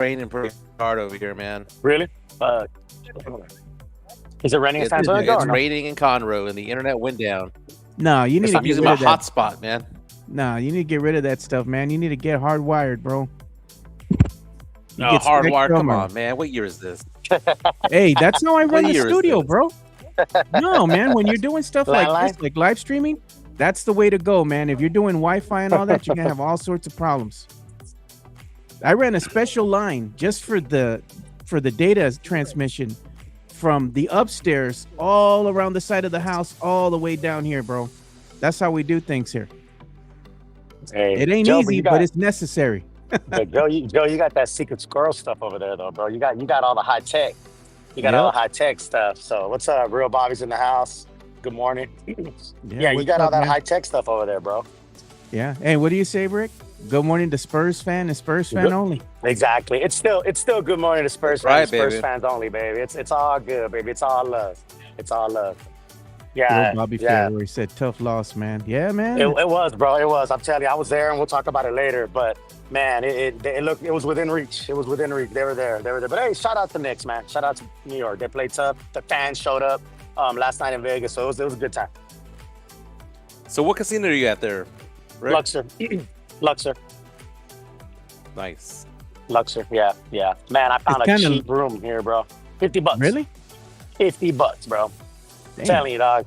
raining pretty hard over here, man. Really? Uh, is it raining in It's San Is it? Antonio or it's no? raining in Conroe, and the internet went down. No, you need It's to I'm not. get using rid my of that. hotspot, man. No, you need to get rid of that stuff, man. You need to get hardwired, bro. You No, get hardwired. Come Spectrum or on, man. What year is this? hey, that's how I What run the year is studio, this? bro. No, man, when you're doing stuff like Landline? this, like live streaming, that's the way to go, man. If you're doing Wi-Fi and all that, you're gonna have all sorts of problems. I ran a special line just for the data transmission from the upstairs all around the side of the house all the way down here, bro. That's how we do things here. Hey, It ain't Joe, easy, but it's necessary. Joe, you got that secret squirrel stuff over there, though, bro. You got all the high tech. You got all Yep. the high tech stuff. So what's up? Real Bobby's in the house. Good morning. Yeah, you what's got all up, that man? high tech stuff over there, bro. Yeah. Hey, what do you say, Rick? Good morning to Spurs fan and Spurs fan Good- only. Exactly. It's still good morning to Spurs Right, fans, Spurs baby. fans only, baby. It's all good, baby. It's all love. It's all love. Little Yeah, Bobby yeah. Fair, where he said tough loss, man. Yeah, man. It was, bro. It was. I'm telling you, I was there, and we'll talk about it later. But man, it looked. It was within reach. It was within reach. They were there. They were there. But hey, shout out to Knicks, man. Shout out to New York. They played tough. The fans showed up last night in Vegas, so it was a good time. So, what casino are you at there, Rick? Luxor, Luxor, Nice. Luxor. Yeah, yeah. Man, I found It's a kinda- cheap room here, bro. $50. Really? $50, bro. Damn. Telling you, dog.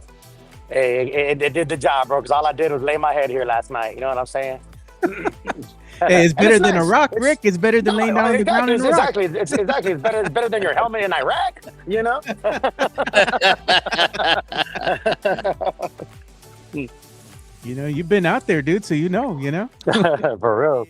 Hey, it did the job, bro. Because all I did was lay my head here last night. You know what I'm saying? Hey, it's And better than a nice. rock, It's- Rick. It's better than laying down on the ground in a rock. exactly. It's better than your helmet in Iraq. You know. You know, you've been out there, dude, so you know, For real.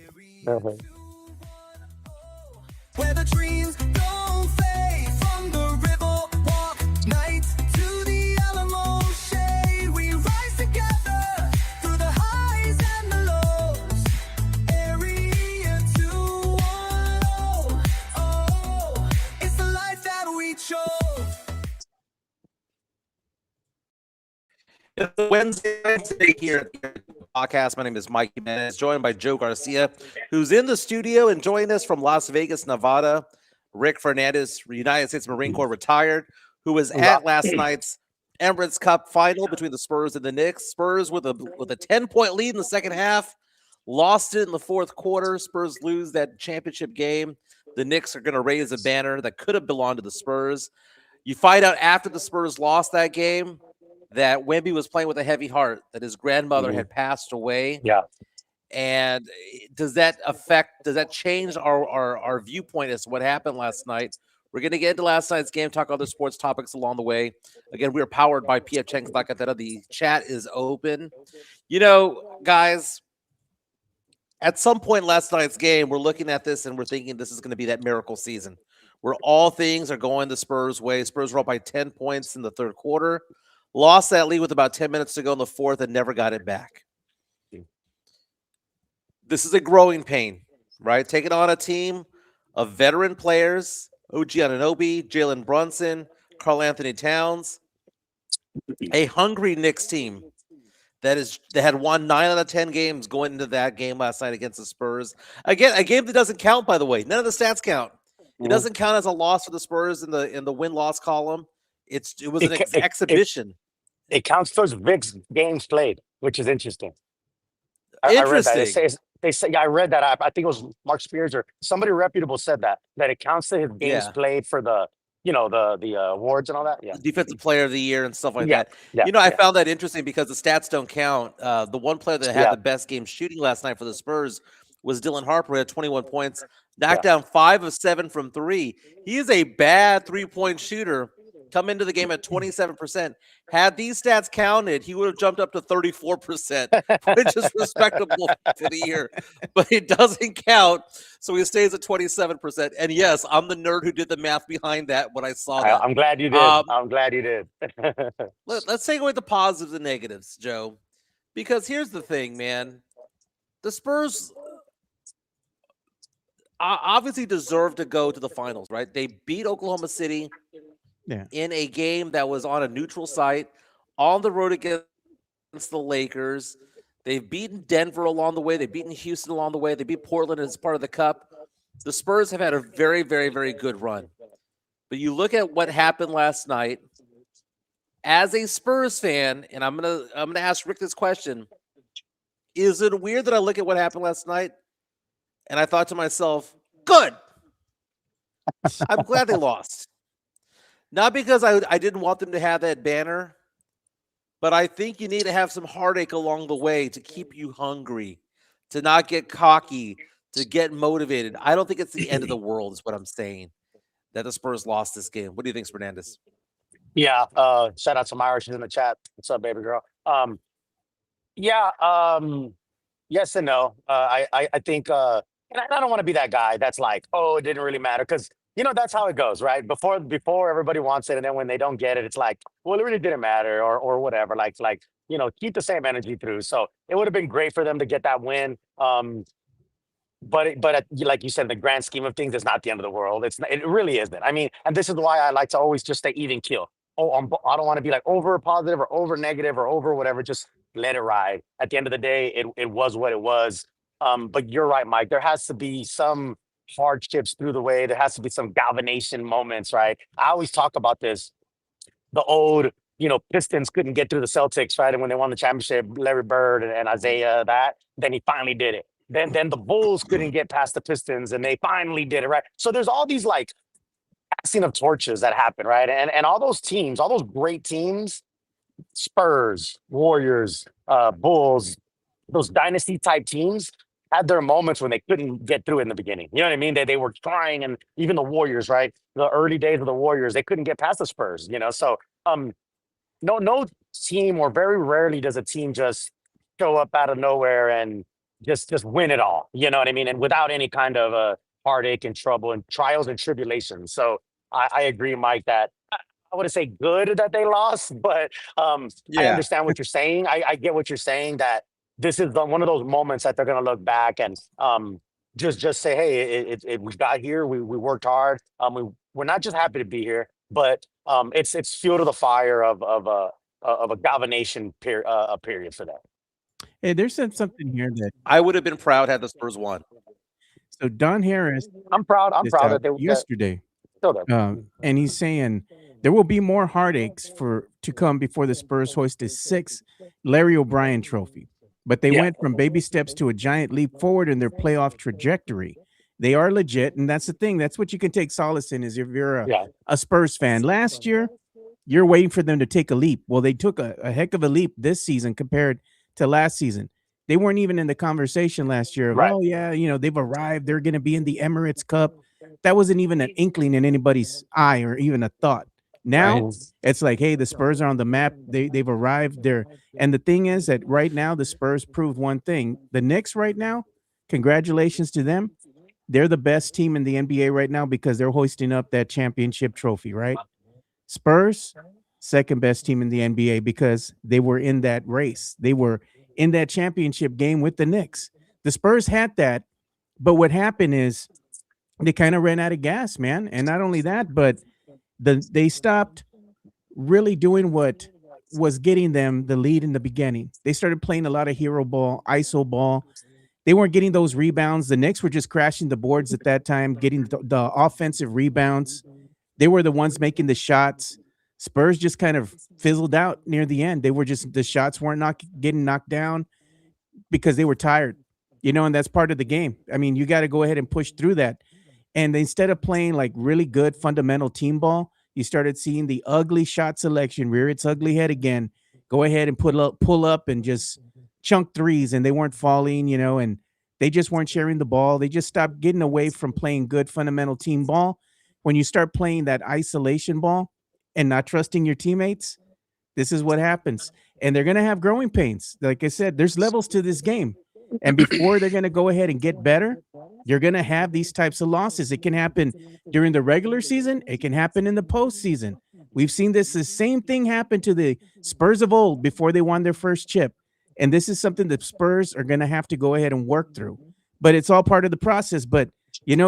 Where the dreams don't fade from the river walk nights to the Alamo shade. We rise together through the highs and the lows. Area 210. Oh, it's the life that we chose. It's a Wednesday night today here at the podcast. My name is Mike Jimenez, joined by Joe Garcia, who's in the studio and joining us from Las Vegas, Nevada. Rick Fernandez, United States Marine Corps retired, who was at last night's Emirates Cup final between the Spurs and the Knicks. Spurs with a 10-point lead in the second half, lost it in the fourth quarter. Spurs lose that championship game. The Knicks are going to raise a banner that could have belonged to the Spurs. You find out after the Spurs lost that game that Wemby was playing with a heavy heart, that his grandmother had passed away. Yeah. And does that change our viewpoint as to what happened last night? We're going to get into last night's game, talk other sports topics along the way. Again, we are powered by PF Chang's La Cantera. The chat is open. You know, guys, at some point last night's game, we're looking at this and we're thinking this is going to be that miracle season where all things are going the Spurs' way. Spurs were up by 10 points in the third quarter. Lost that lead with about 10 minutes to go in the fourth and never got it back. This is a growing pain, right? Taking on a team of veteran players, OG Anunoby, Jalen Brunson, Karl Anthony Towns, a hungry Knicks team that had won 9 out of 10 games going into that game last night against the Spurs. Again, a game that doesn't count, by the way. None of the stats count. It doesn't count as a loss for the Spurs in the win-loss column. It was an exhibition. It counts towards Vic's games played, which is interesting. I read that. Interesting. They say I read that. I think it was Mark Spears or somebody reputable said that it counts to his games Yeah. played for the the awards and all that. Yeah. Defensive Player of the Year and stuff like Yeah, that. yeah, I yeah. found that interesting because the stats don't count. The one player that had Yeah. the best game shooting last night for the Spurs was Dylan Harper, who had 21 points, knocked down 5 of 7 from 3. He is a bad three-point shooter. Come into the game at 27%. Had these stats counted, he would have jumped up to 34%, which is respectable for the year. But it doesn't count, so he stays at 27%. And yes, I'm the nerd who did the math behind that when I saw that. I'm glad you did. I'm glad you did. Let's take away the positives and negatives, Joe, because here's the thing, man. The Spurs obviously deserve to go to the finals, right? They beat Oklahoma City in a game that was on a neutral site, on the road against the Lakers. They've beaten Denver along the way. They've beaten Houston along the way. They beat Portland as part of the Cup. The Spurs have had a very, very, very good run. But you look at what happened last night. As a Spurs fan, and I'm gonna ask Rick this question: is it weird that I look at what happened last night and I thought to myself, "Good, I'm glad they lost." Not because I didn't want them to have that banner, but I think you need to have some heartache along the way to keep you hungry, to not get cocky, to get motivated. I don't think it's the end of the world, is what I'm saying, that the Spurs lost this game. What do you think, Fernandez? Yeah. Shout out to Myra. She's in the chat. What's up, baby girl? Yeah. Yes and no. I think, and I don't want to be that guy that's like, oh, it didn't really matter, because that's how it goes, right? Before everybody wants it, and then when they don't get it, it's like, well, it really didn't matter, or whatever. Like keep the same energy through. So it would have been great for them to get that win. Like you said, in the grand scheme of things, it's not the end of the world. It really isn't. I mean, and this is why I like to always just stay even keel. Oh, I don't want to be like over positive or over negative or over whatever. Just let it ride. At the end of the day, it was what it was. But you're right, Mike. There has to be some hardships through the way. There has to be some galvanization moments, right? I always talk about this. The old, Pistons couldn't get through the Celtics, right? And when they won the championship, Larry Bird and Isaiah, then he finally did it. Then the Bulls couldn't get past the Pistons, and they finally did it, right? So there's all these like passing of torches that happen, right? And all those teams, all those great teams, Spurs, Warriors, Bulls, those dynasty type teams had their moments when they couldn't get through in the beginning. You know what I mean? They were trying, and even the Warriors, right? The early days of the Warriors, they couldn't get past the Spurs, So no team, or very rarely does a team just show up out of nowhere and just win it all. You know what I mean? And without any kind of heartache and trouble and trials and tribulations. So I agree, Mike, that I wouldn't say good that they lost, but I Yeah. understand what you're saying. I get what you're saying, that this is one of those moments that they're going to look back and just say, hey, we got here, we worked hard. We're not just happy to be here, but it's fuel to the fire of a galvanization period for them. Hey, there's something here that I would have been proud had the Spurs won. so Don Harris I'm proud this that out they yesterday, still there. and he's saying there will be more heartaches to come before the Spurs hoist a sixth Larry O'Brien trophy. But they Yeah. went from baby steps to a giant leap forward in their playoff trajectory. They are legit, and that's the thing. That's what you can take solace in, is if you're Yeah. a Spurs fan. Last year, you're waiting for them to take a leap. Well, they took a heck of a leap this season compared to last season. They weren't even in the conversation last year of, Right. oh, yeah, they've arrived. They're going to be in the Emirates Cup. That wasn't even an inkling in anybody's eye or even a thought. Now it's like, hey, the Spurs are on the map. They've arrived there. And the thing is that right now the Spurs proved one thing. The Knicks right now, congratulations to them. They're the best team in the NBA right now because they're hoisting up that championship trophy, right? Spurs, second best team in the NBA because they were in that race. They were in that championship game with the Knicks. The Spurs had that, but what happened is they kind of ran out of gas, man. And not only that, but they stopped really doing what was getting them the lead in the beginning. They started playing a lot of hero ball, ISO ball. They weren't getting those rebounds. The Knicks were just crashing the boards at that time, getting the offensive rebounds. They were the ones making the shots. Spurs just kind of fizzled out near the end. The shots weren't getting knocked down because they were tired, and that's part of the game. I mean, you got to go ahead and push through that. And instead of playing like really good fundamental team ball, you started seeing the ugly shot selection rear its ugly head again. Go ahead and pull up and just chunk threes, and they weren't falling, and they just weren't sharing the ball. They just stopped getting away from playing good fundamental team ball. When you start playing that isolation ball and not trusting your teammates, this is what happens. And they're going to have growing pains. Like I said, there's levels to this game. And before they're going to go ahead and get better, you're going to have these types of losses. It can happen during the regular season. It can happen in the postseason. We've seen the same thing happen to the Spurs of old before they won their first chip. And this is something that Spurs are going to have to go ahead and work through. But it's all part of the process. But,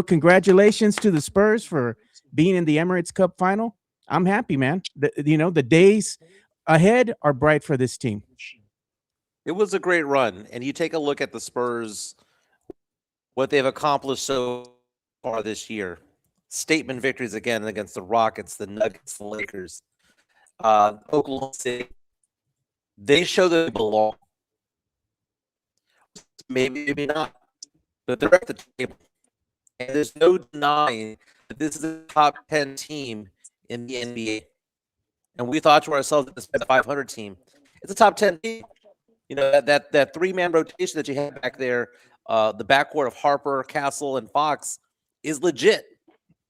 congratulations to the Spurs for being in the Emirates Cup final. I'm happy, man. The days ahead are bright for this team. It was a great run, and you take a look at the Spurs, what they've accomplished so far this year. Statement victories again against the Rockets, the Nuggets, the Lakers, Oklahoma City. They show that they belong. Maybe, maybe not, but they're at the table. And there's no denying that this is a top 10 team in the NBA. And we thought to ourselves that this is a 500 team. It's a top 10 team. You know, that three-man rotation that you had back there, the backcourt of Harper, Castle, and Fox is legit.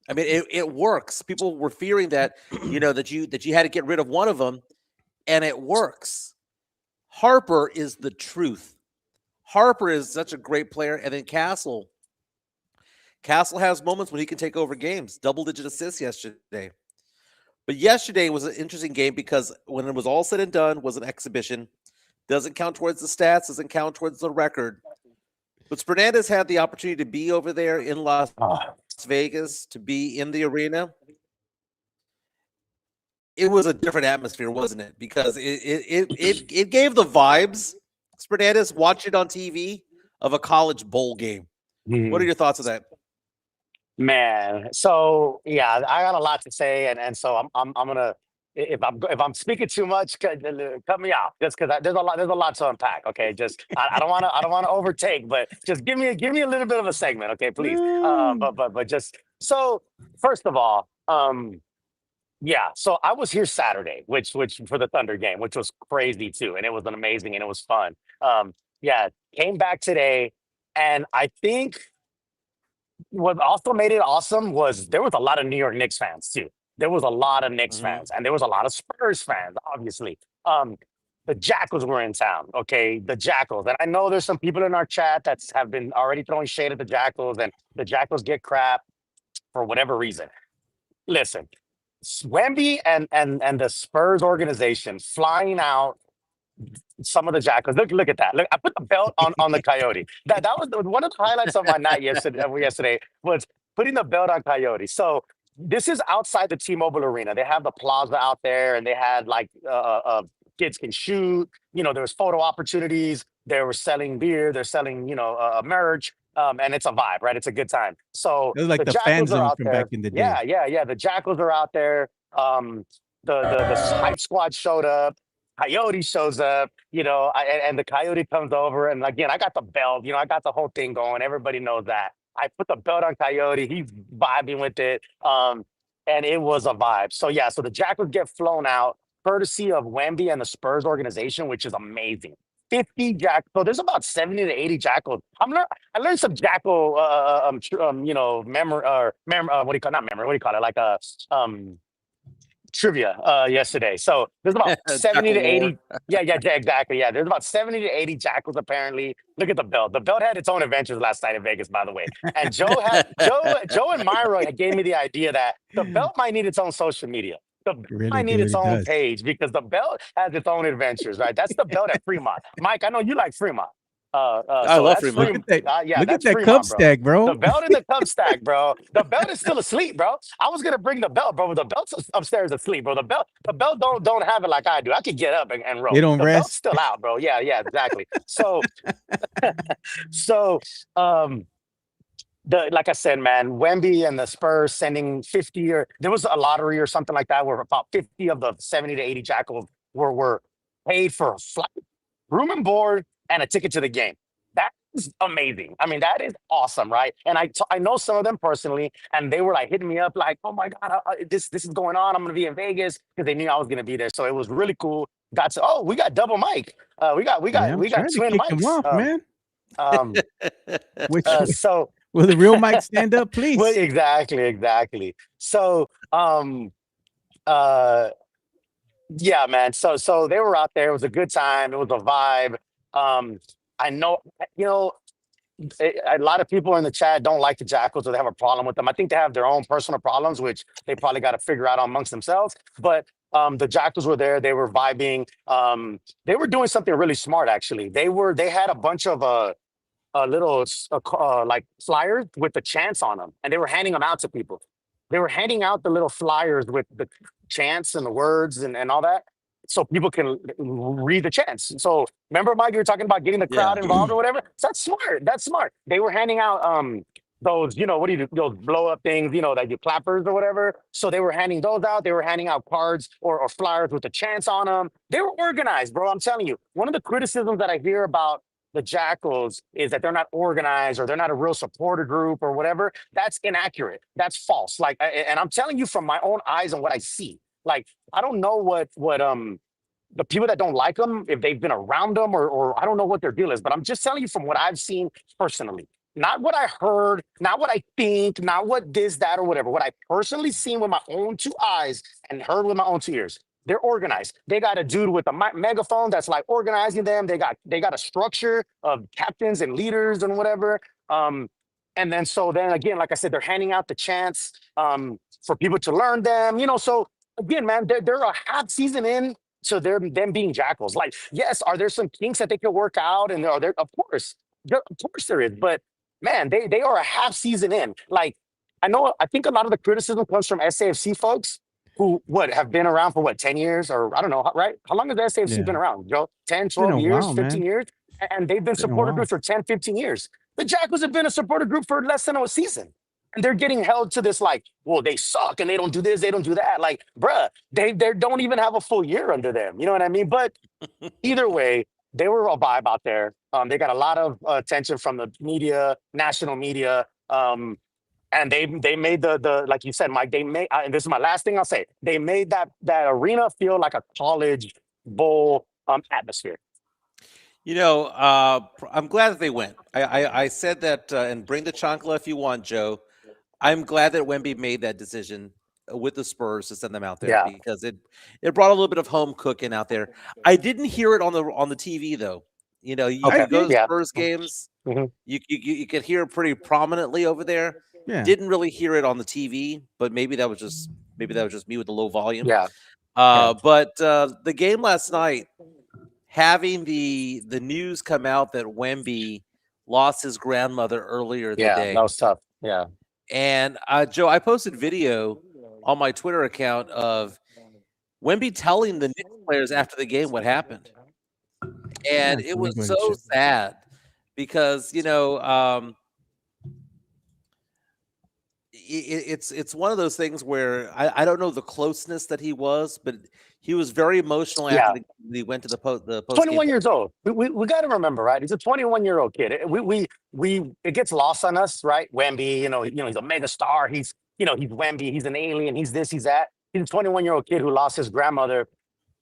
I mean, it works. People were fearing that, you know, that you had to get rid of one of them, and it works. Harper is the truth. Harper is such a great player, and then Castle has moments when he can take over games. Double-digit assists yesterday. But yesterday was an interesting game because when it was all said and done, was an exhibition. Doesn't count towards the stats, doesn't count towards the record. But Fernandez had the opportunity to be over there in Las Vegas, to be in the arena. It was a different atmosphere, wasn't it? Because it gave the vibes, Fernandez, watch it on TV, of a college bowl game. What are your thoughts of that? Man, so yeah, I got a lot to say, and so I'm gonna, if I'm speaking too much, cut me out, just because there's a lot to unpack. Okay, just I don't want to overtake, but just give me a little bit of a segment, okay, please. But just so first of all, yeah, so I was here Saturday, which for the Thunder game, which was crazy too, and it was an amazing and it was fun. Yeah, came back today, and I think what also made it awesome was there was a lot of New York Knicks fans too. There was a lot of Knicks fans, and there was a lot of Spurs fans, obviously. The Jackals were in town, okay? The Jackals. And I know there's some people in our chat that have been already throwing shade at the Jackals, and the Jackals get crap for whatever reason. Listen, Wemby and the Spurs organization flying out some of the Jackals. Look at that. Look, I put the belt on the Coyote. That was one of the highlights of my night yesterday was putting the belt on Coyote. So this is outside the T-Mobile Arena. They have the plaza out there, and they had like kids can shoot. You know, there was photo opportunities. They were selling beer. They're selling, merch. And it's a vibe, right? It's a good time. So It was like the fan Jackals are zone out from there. back in the day. Yeah. The Jackals are out there. The hype squad showed up. Coyote shows up, and the Coyote comes over. And again, I got the belt, I got the whole thing going. Everybody knows that. I put the belt on Coyote. He's vibing with it. And it was a vibe. So yeah, so the Jackals get flown out courtesy of Wemby and the Spurs organization, which is amazing. 50 Jackals. So there's about 70 to 80 Jackals. I learned some Jackal, memory, or what do you call, not memory, what do you call it? Like trivia yesterday. So there's about 70 to 80. Yeah, exactly. Yeah, there's about 70 to 80 Jackals apparently. Look at the belt. The belt had its own adventures last night in Vegas, by the way. And Joe and Myra gave me the idea that the belt might need its own social media. The belt might need its own page because the belt has its own adventures, right? That's the belt at Fremont. Mike, I know you like Fremont. I love Fremont. Look at that, yeah, look at that's that Fremont, cup bro. stack, bro. The belt in the cup stack, bro. The belt is still asleep, bro. I was gonna bring the belt, bro, but the belt's upstairs asleep, bro. The belt don't have it like I do. I could get up and roll. They don't the rest. belt's still out, bro. Yeah, exactly. So, like I said, man, Wemby and the Spurs sending 50, or there was a lottery or something like that where about 50 of the 70 to 80 Jackals were paid for a flight, room and board, and a ticket to the game. That is amazing. I mean, that is awesome, right? And I know some of them personally, and they were like hitting me up like, "Oh my God, this is going on. I'm gonna be in Vegas," because they knew I was gonna be there. So it was really cool. We got double mic. We got twin mics. Off, man. Which So will the real mic stand up, please? well, exactly. So yeah, man. So they were out there. It was a good time. It was a vibe. I know, a lot of people in the chat don't like the Jackals or they have a problem with them. I think they have their own personal problems, which they probably got to figure out amongst themselves. But the Jackals were there. They were vibing. They were doing something really smart, actually. They had a bunch of little like flyers with the chants on them, and they were handing them out to people. They were handing out the little flyers with the chants and the words and all that, so people can read the chants. So remember, Mike, you were talking about getting the crowd involved or whatever. So that's smart. They were handing out those, what do you do? Those blow up things, like the clappers or whatever. So they were handing those out. They were handing out cards or flyers with a chance on them. They were organized, bro. I'm telling you. One of the criticisms that I hear about the Jackals is that they're not organized or they're not a real supporter group or whatever. That's inaccurate. That's false. Like, and I'm telling you from my own eyes and what I see. Like, I don't know what the people that don't like them, if they've been around them or I don't know what their deal is, but I'm just telling you from what I've seen personally, not what I heard, not what I think, not what this, that, or whatever. What I personally seen with my own two eyes and heard with my own two ears. They're organized. They got a dude with a megaphone that's like organizing them. They got a structure of captains and leaders and whatever. And then so then again, like I said, they're handing out the chance for people to learn them. So again, man, they're a half season in. So they're them being Jackals. Like, yes, are there some kinks that they could work out? And are there, of course, there is. But man, they are a half season in. Like, I think a lot of the criticism comes from SAFC folks who have been around for 10 years or I don't know, right? How long has the SAFC Yeah. been around, Joe? 10, It's been 12 a years, while, 15 man. years? And they've been It's been a supporter while. groups for 10, 15 years. The Jackals have been a supporter group for less than a season. And they're getting held to this like, well, they suck and they don't do this, they don't do that. Like, bruh, they don't even have a full year under them. You know what I mean? But either way, they were a vibe out there. They got a lot of attention from the media, national media, and they made the like you said, Mike. They made, and this is my last thing I'll say. They made that arena feel like a college bowl atmosphere. I'm glad that they went. I said that, and bring the chancla if you want, Joe. I'm glad that Wemby made that decision with the Spurs to send them out there Yeah. because it brought a little bit of home cooking out there. I didn't hear it on the TV though. You Okay. could go to Yeah. Spurs games. Mhm. You could hear it pretty prominently over there. Yeah. Didn't really hear it on the TV, but maybe that was just me with the low volume. Yeah. But the game last night, having the news come out that Wemby lost his grandmother earlier in the Yeah. day. That was tough. Yeah. And Joe, I posted video on my Twitter account of Wemby telling the Knicks players after the game what happened. And Yeah, it was Wemby so and shit. sad because, it's one of those things where I don't know the closeness that he was, but he was very emotional Yeah. after he went to the post 21 years old. We got to remember, right? He's a 21-year-old kid. It gets lost on us, right? Wemby, he's a mega star. He's Wemby. He's an alien. He's this. He's that. He's a 21-year-old kid who lost his grandmother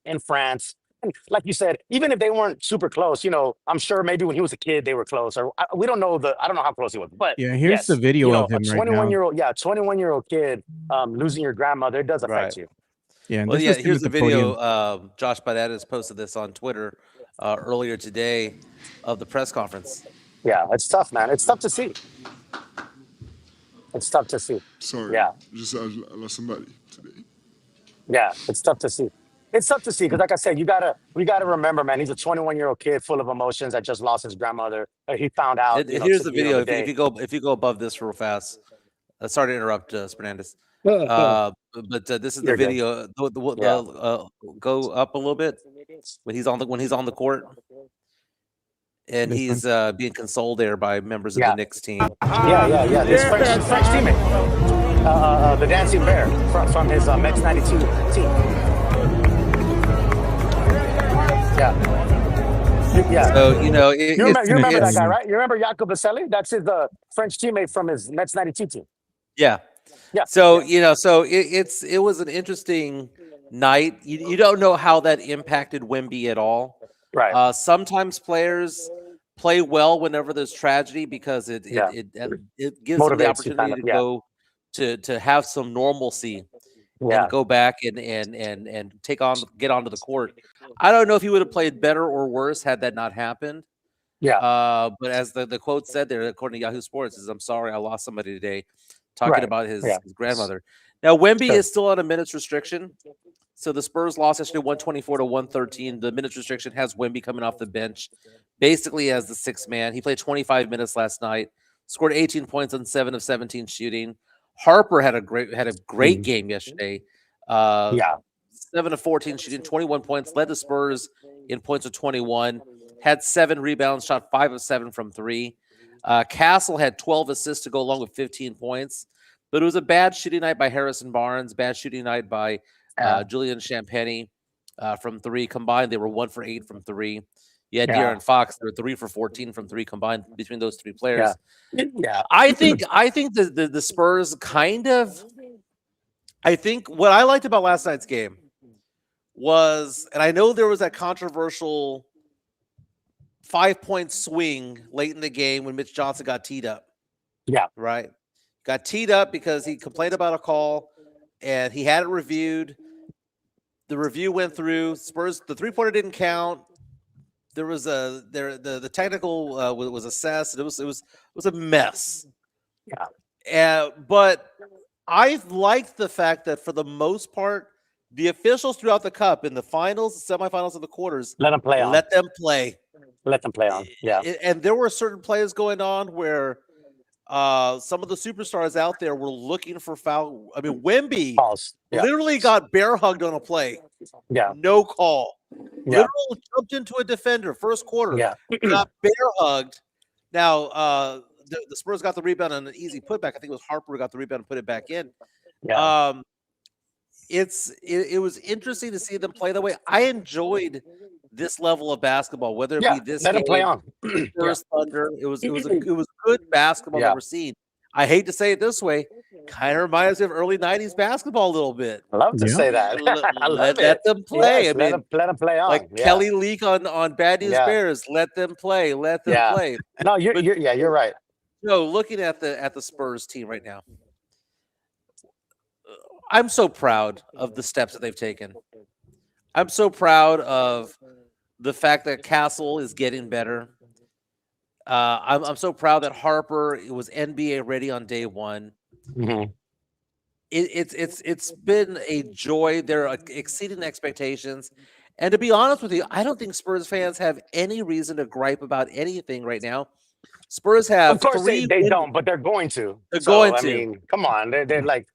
in France. And like you said, even if they weren't super close, I'm sure maybe when he was a kid they were close. Or we don't know I don't know how close he was. But Yeah, here's yes, the video of him a right now. 21-year-old kid losing your grandmother, it does affect Right. you. Yeah, and Well, this yeah, was him here's at the the podium. video. Josh Badettes posted this on Twitter earlier today of the press conference. Yeah, it's tough, man. It's tough to see. It's tough to see. Sorry. Yeah. Just I lost somebody today. Yeah, it's tough to see. It's tough to see because, like I said, we gotta remember, man. He's a 21-year-old kid full of emotions that just lost his grandmother. He found out. And here's the to the end video. of the If you go above this real fast. Sorry to interrupt, Fernandez. day. But this is the You're good. video. Go up a little bit when he's on the court, and This he's being consoled there by members of Yeah. the Knicks team. Yeah. This French teammate, the dancing bear from his Mets '92 team. Yeah. So You remember that it's- guy, right? You remember Jacob Baselli? That's his French teammate from his Mets '92 team. Yeah. Yeah. So it was an interesting night. You don't know how that impacted Wemby at all. Right. Sometimes players play well whenever there's tragedy because it gives them the Motivates you, opportunity kind of, to yeah. go to have some normalcy Yeah. and go back and get onto the court. I don't know if he would have played better or worse had that not happened. Yeah. But as the quote said there, according to Yahoo Sports, is I'm sorry I lost somebody today, talking Right. about his Yeah. grandmother. Now Wemby Sure. is still on a minutes restriction. So the Spurs lost yesterday 124 to 113. The minutes restriction has Wemby coming off the bench, basically as the sixth man. He played 25 minutes last night, scored 18 points on 7 of 17 shooting. Harper had a great game yesterday. Yeah. 7 of 14 shooting, 21 points, led the Spurs in points of 21, had 7 rebounds, shot 5 of 7 from 3. Castle had 12 assists to go along with 15 points, but it was a bad shooting night by Harrison Barnes, bad shooting night by Julian Champagny from three. Combined, they were 1 for 8 from three. You had De'Aaron Fox, they were 3 for 14 from three combined between those three players. Yeah. I think the Spurs kind of. I think what I liked about last night's game was, and I know there was that controversial 5-point swing late in the game when Mitch Johnson got teed up. Yeah. Right. Got teed up because he complained about a call and he had it reviewed. The review went through. Spurs, the 3-pointer didn't count. There was the technical was assessed. It was a mess. Yeah. But I liked the fact that for the most part, the officials throughout the cup in the finals, the semifinals, and the quarters Let them play on. let them play. Let them play on. Yeah. And there were certain plays going on where some of the superstars out there were looking for foul. I mean, Wemby literally got bear hugged on a play. Yeah. No call. Yeah. Literally jumped into a defender first quarter. Yeah. Got bear hugged. Now, the Spurs got the rebound on an easy putback. I think it was Harper who got the rebound and put it back in. Yeah. It was interesting to see them play that way. I enjoyed this level of basketball, whether it be this let game, them play on. Spurs Thunder. It was good basketball that we're seeing. I hate to say it this way, kind of reminds me of early '90s basketball a little bit. I love to say that. I love let them play. Yes, I mean, let them play on. like Kelly Leak on Bad News Bears. Let them play. Let them play. No, you're right. No, looking at the Spurs team right now, I'm so proud of the steps that they've taken. I'm so proud of the fact that Castle is getting better. I'm so proud that Harper was NBA ready on day one. Mm-hmm. It's been a joy. They're exceeding expectations. And to be honest with you, I don't think Spurs fans have any reason to gripe about anything right now. Spurs have, of course, they don't, but they're going to. I mean, come on, they're like,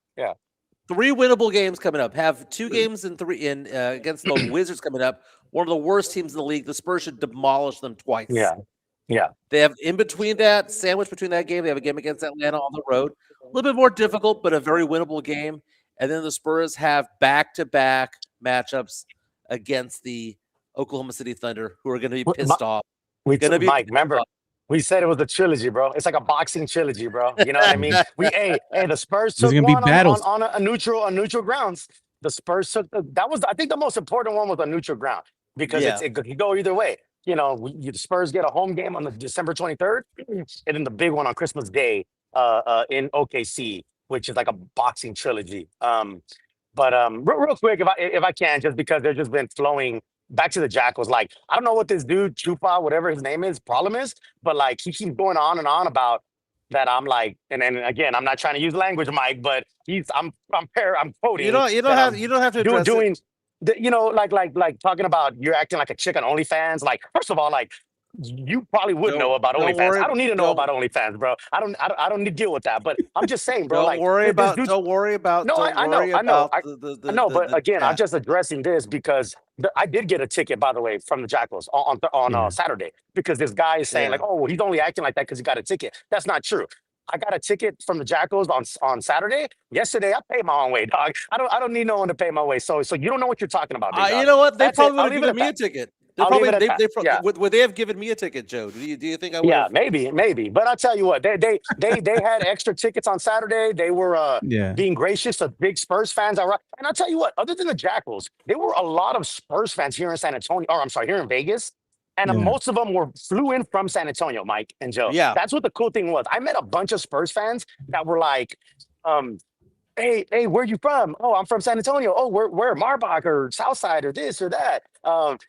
3 winnable games coming up. Have 2 games in 3 against the Wizards coming up. One of the worst teams in the league. The Spurs should demolish them twice. Yeah. They have in between that, sandwich between that game, they have a game against Atlanta on the road. A little bit more difficult, but a very winnable game. And then the Spurs have back-to-back matchups against the Oklahoma City Thunder, who are going to be pissed off. Mike, remember, we said it was a trilogy, bro. It's like a boxing trilogy, bro. You know what I mean? The Spurs took one on a neutral grounds. The Spurs took I think the most important one was a neutral ground because it could go either way. You know, the Spurs get a home game on the December 23rd, and then the big one on Christmas Day in OKC, which is like a boxing trilogy. But real quick, if I can, just because they've just been flowing back to the Jackals. Like, I don't know what this dude, Chupa, whatever his name is, problem is, but like he keeps going on and on about that. I'm like, and again, I'm not trying to use language, Mike, but I'm quoting. You don't have to address doing like talking about you're acting like a chick on OnlyFans. Like, first of all, like you probably would know about OnlyFans. I don't need to know about OnlyFans, bro. I don't need to deal with that. But I'm just saying, bro. Don't worry about. No, I know. But again, I'm just addressing this because I did get a ticket, by the way, from the Jackals on Saturday because this guy is saying like, oh, well, he's only acting like that because he got a ticket. That's not true. I got a ticket from the Jackals on Saturday. Yesterday, I paid my own way, dog. I don't need no one to pay my way. So you don't know what you're talking about, big dog. You know what? They probably would have given me a ticket. Would they have given me a ticket, Joe? Do you think I would? Yeah, maybe. But I'll tell you what, they had extra tickets on Saturday. They were being gracious to big Spurs fans. And I'll tell you what, other than the Jackals, there were a lot of Spurs fans here in San Antonio, here in Vegas. And most of them flew in from San Antonio, Mike and Joe. Yeah. That's what the cool thing was. I met a bunch of Spurs fans that were like, hey, where you from? Oh, I'm from San Antonio. Oh, where Marbach or Southside or this or that.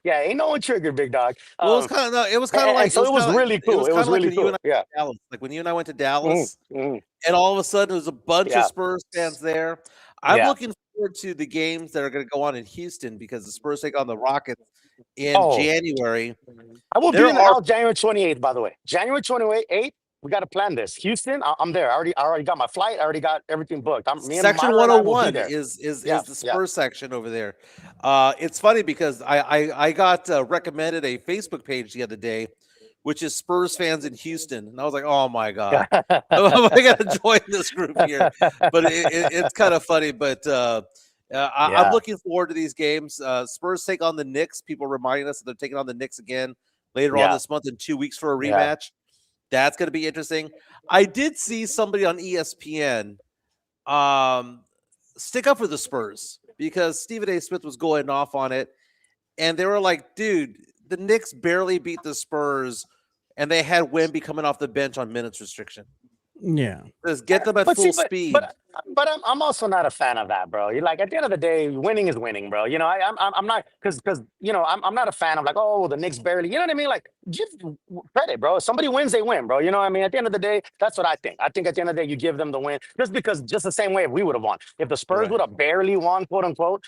Ain't no one triggered, big dog. It was kind of like so it was really cool. It was really cool. Yeah. Dallas. Like when you and I went to Dallas, and all of a sudden there was a bunch of Spurs fans there. I'm looking forward to the games that are going to go on in Houston because the Spurs take on the Rockets in January. I will be in the house January 28th, by the way. January 28th. We got to plan this. Houston, I'm there. I already got my flight. I already got everything booked. Section 101 is the Spurs section over there. It's funny because I got recommended a Facebook page the other day which is Spurs fans in Houston. And I was like, oh my God, am I going to join this group here? But it's kind of funny. But I'm looking forward to these games. Spurs take on the Knicks. People reminding us that they're taking on the Knicks again later on this month in 2 weeks for a rematch. That's going to be interesting. I did see somebody on ESPN stick up for the Spurs because Stephen A. Smith was going off on it. And they were like, dude, the Knicks barely beat the Spurs, and they had Wemby coming off the bench on minutes restriction. Yeah. Just get them at full speed. But I'm also not a fan of that, bro. You're like, at the end of the day, winning is winning, bro. You know, I'm not because you know I'm not a fan of like, oh, the Knicks barely. You know what I mean? Like, give credit, bro. If somebody wins, they win, bro. You know what I mean? At the end of the day, that's what I think. I think at the end of the day, you give them the win just the same way if we would have won. If the Spurs would have barely won, quote unquote,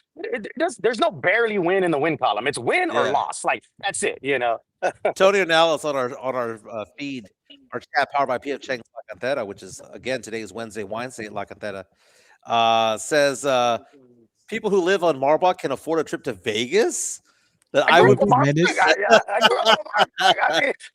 there's no barely win in the win column. It's win or loss. Like that's it. You know. Tony Ornelas on our feed, our chat powered by PF Chang La Cantera, which is again today is Wednesday wine state La Cantera, says people who live on Marbach can afford a trip to Vegas. That I would.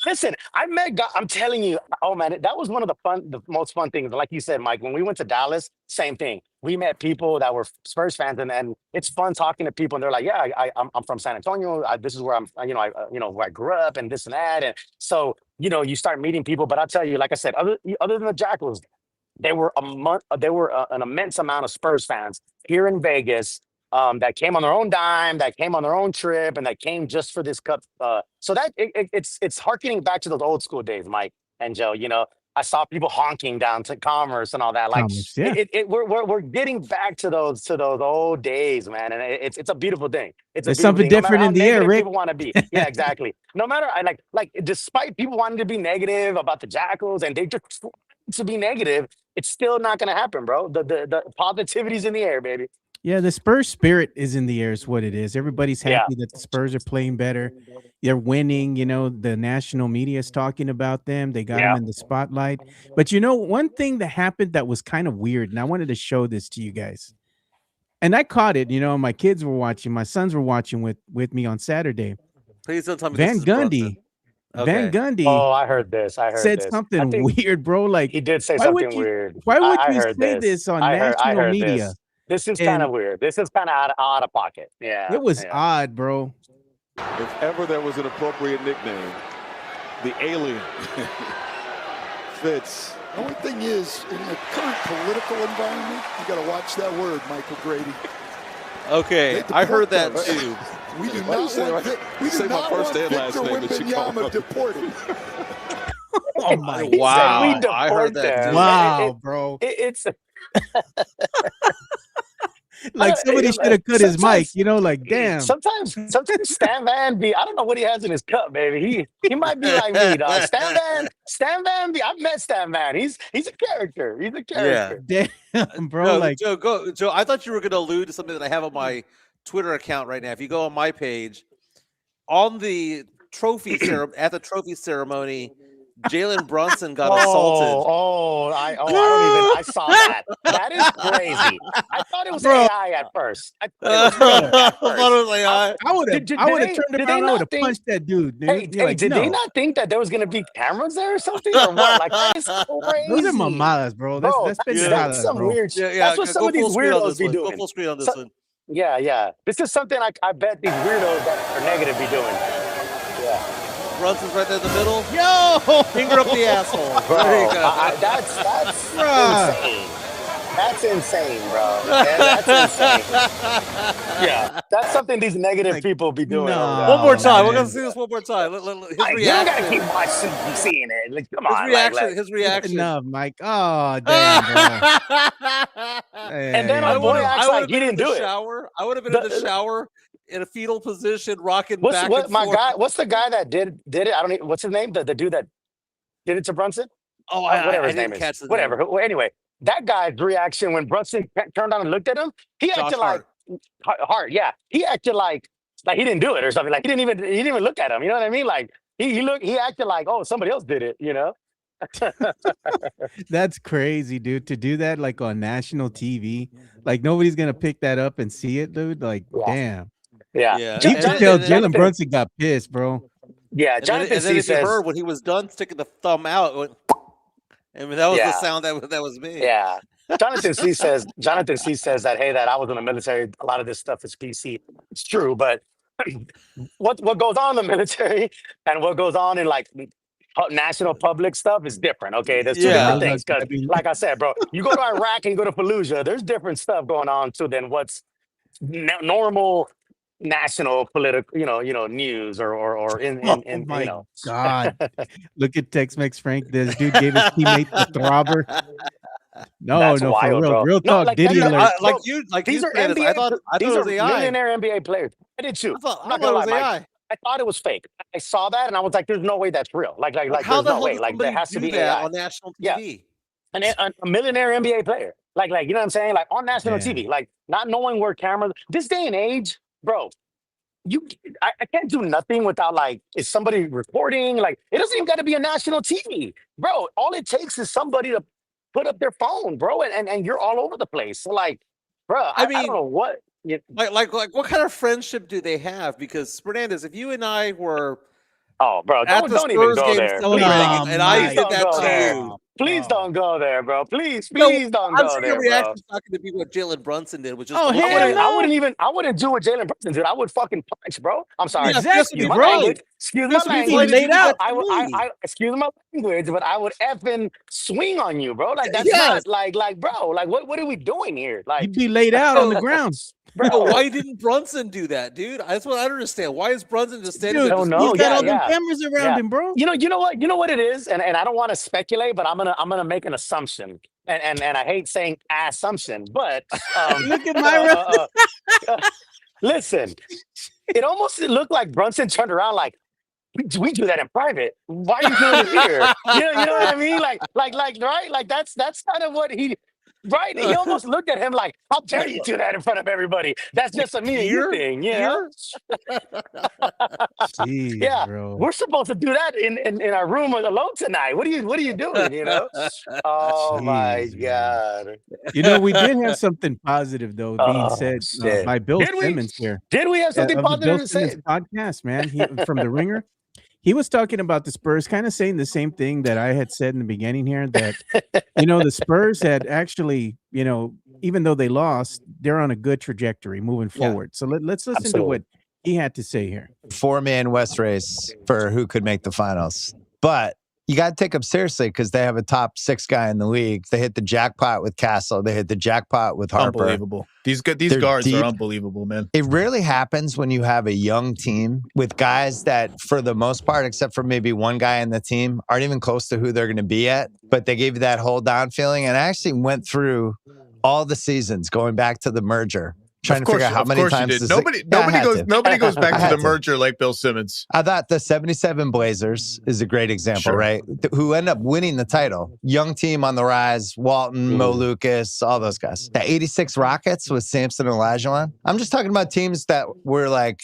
Listen, I met God. I'm telling you, oh man, that was one of the most fun things. Like you said, Mike, when we went to Dallas, same thing. We met people that were Spurs fans, and it's fun talking to people. And they're like, "Yeah, I'm from San Antonio. This is where I'm, where I grew up, and this and that." And so, you start meeting people. But I'll tell you, like I said, other than the Jackals, there were an immense amount of Spurs fans here in Vegas. That came on their own dime, that came on their own trip, and that came just for this cup. So that it's harkening back to those old school days, Mike and Joe. I saw people honking down to Commerce and all that. Like, we're getting back to those old days, man, and it's a beautiful thing. There's something different in the air, Rick. People want to be, yeah, exactly. No matter, like, despite people wanting to be negative about the Jackals, and they just to be negative, it's still not going to happen, bro. The positivity's in the air, baby. Yeah, the Spurs spirit is in the air is what it is. Everybody's happy that the Spurs are playing better. They're winning. The national media is talking about them. They got them in the spotlight. But one thing that happened that was kind of weird, and I wanted to show this to you guys. And I caught it, my kids were watching, my sons were watching with me on Saturday. Please don't tell me Van Gundy. Okay. Van Gundy. Oh, I heard this. Said something weird, bro. Like he did say something weird. Why would you say this on national media? This is kind of weird. This is kind of out of pocket. Yeah. It was odd, bro. If ever there was an appropriate nickname, the alien fits. The only thing is, in the current political environment, you got to watch that word, Michael Grady. Okay, I heard that too. We do not want we do not want Victor Wembanyama deported. Oh my! Wow! I heard that. Wow, bro! It's like somebody should have cut his mic. Like damn. Sometimes Stan Van B. I don't know what he has in his cup, baby. He might be like me, dog. Stan Van B. I've met Stan Van. He's a character. He's a character. Yeah. Damn, bro. Joe. I thought you were going to allude to something that I have on my Twitter account right now. If you go on my page, on the trophy at the trophy ceremony, Jalen Brunson got assaulted. I saw that. That is crazy. I thought it was AI at first. I thought it was AI. I would have turned around. I would have punched that dude. Hey, did they not think that there was going to be cameras there or something? Or what? Like, that is crazy. Those are mamadas, bro. That's some weird shit. That's what some of these weirdos be doing. Go full screen on this one. Yeah. This is something I bet these weirdos that are negative be doing. Yeah. Brunson's right there in the middle. Yo! Finger up the asshole. Bro, there you go. That's insane. That's insane, bro. That's insane. Yeah, that's something these negative people be doing. One more time. We're gonna see this one more time. His reaction. You gotta keep watching, seeing it. Like, come on. His reaction. Enough, Mike. Oh, damn, bro. And then my boy acts like he didn't do it. I would have been in the shower in a fetal position, rocking back and forth. What's the guy that did it? I don't even. What's his name? The dude that did it to Brunson? Oh, whatever his name is. Whatever. Well, anyway. That guy's reaction when Brunson turned on and looked at him, he acted like Hart. Yeah, he acted like he didn't do it or something. Like he didn't even look at him. You know what I mean? Like he acted like, oh, somebody else did it. That's crazy, dude. To do that like on national TV, like nobody's gonna pick that up and see it, dude. Like, damn. Yeah. You can tell Jalen Brunson got pissed, bro. Yeah, And Jonathan then C if you says, heard when he was done sticking the thumb out, it went, I mean, that was the yeah, sound that was made. yeah. Jonathan C says that, hey, that I was in the military. A lot of this stuff is PC. It's true, but what goes on in the military and what goes on in like national public stuff is different. Okay, there's two Yeah, different Yeah. things. Because, I mean, like I said, bro, you go to Iraq and you go to Fallujah, there's different stuff going on too than what's normal national political, news or oh in my God. Look at Tex-Mex Frank. This dude gave his teammate the throbber. No, That's no, for wild, real. bro. Real No, talk. like Diddy alert. bro. Like These you, are Fernandez. NBA. I thought These it are was AI. millionaire NBA players. I did too. I I'm not thought gonna it lie, was Mike. AI. I thought it was fake. I saw that and I was like, "There's no way that's real." Like, how There's the no hell way. does Like, there somebody has to do be that AI. on national Yeah, TV? and a millionaire NBA player. You know what I'm saying? Like on national Yeah. TV. Like not knowing where cameras. This day and age, bro. I can't do nothing without like is somebody recording. Like it doesn't even got to be a national TV, bro. All it takes is somebody to put up their phone, bro, and you're all over the place. So like, bro, I I don't mean, know what. like what kind of friendship do they have? Because Fernandez, if you and I were Oh, bro, at the don't even Spurs go game there. Please celebrating, don't. Oh and I Please my did don't that go to there. you, God, Please bro. don't go there, bro. Please, no, please don't I'm go sure your there, bro. reaction's not going to be what Jalen Brunson did, which is Oh, I hell wouldn't. hilarious. I no. wouldn't even. I wouldn't do what Jalen Brunson did. I would fucking punch, bro. I'm sorry. Yeah, just to Exactly, be Excuse my bro. polite. language. Excuse my Just to be You'd be polite, language. if you laid did out. that to me. Excuse my language, but I would effing swing on you, bro. Like that's Yes. not bro. Like what are we doing here? Like, You'd be laid out on the ground. Yo, bro. why didn't Brunson do that, dude? That's what I don't understand. Why is Brunson just standing Dude, there No, just no, he's got yeah, all them yeah, cameras around yeah. him, bro. You know what it is, and I don't want to speculate, but I'm gonna make an assumption, and I hate saying assumption, but Look at uh, my uh, listen, it almost looked like Brunson turned around like we do that in private. Why are you doing it here? You know what I mean? Like right? Like that's kind of what he. Right, he almost looked at him like, "How dare you do that in front of everybody? That's just a me and you here? thing, you know." Here? Jeez, Yeah, bro. we're supposed to do that in our room alone tonight. What are you doing? You know? Oh my Jeez, man. God. We did have something positive though being Oh said shit. by Bill Did we? Simmons here Did we have something of the Bill positive to Simmons say? podcast, man. He from the Ringer. He was talking about the Spurs, kind of saying the same thing that I had said in the beginning here. That the Spurs had actually, even though they lost, they're on a good trajectory moving Yeah. forward. So let's listen to Absolutely. what he had to say here. 4-man West race for who could make the finals. But you got to take them seriously because they have a top 6 guy in the league. They hit the jackpot with Castle. They hit the jackpot with Harper. Unbelievable. These They're guards deep. are unbelievable, man. It rarely happens when you have a young team with guys that, for the most part, except for maybe one guy in the team, aren't even close to who they're going to be at. But they gave you that hold down feeling. And I actually went through all the seasons going back to the merger, trying to figure out how many times you did. this- Nobody Yeah, I had to. nobody goes I back to had the to. merger like Bill Simmons. I thought the 77 Blazers is a great example, Sure. right? Who end up winning the title. Young team on the rise, Walton, Mo Lucas, all those guys. The 86 Rockets with Sampson and Olajuwon. I'm just talking about teams that were like,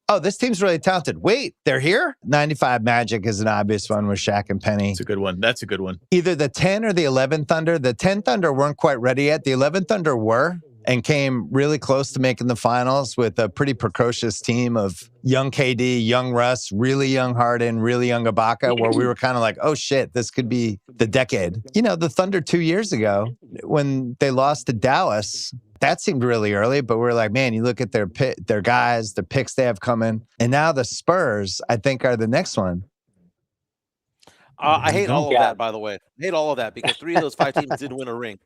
oh, this team's really talented. Wait, they're here? 95 Magic is an obvious one with Shaq and Penny. That's a good one. That's a good one. Either the 10 or the 11 Thunder. The 10 Thunder weren't quite ready yet. The 11 Thunder were and came really close to making the finals with a pretty precocious team of young KD, young Russ, really young Harden, really young Ibaka, where we were kind of like, oh shit, this could be the decade. The Thunder 2 years ago, when they lost to Dallas, that seemed really early, but we're like, man, you look at their guys, the picks they have coming. And now the Spurs, I think, are the next one. I hate all of Yeah. that, by the way. I hate all of that because 3 of those 5 teams didn't win a ring.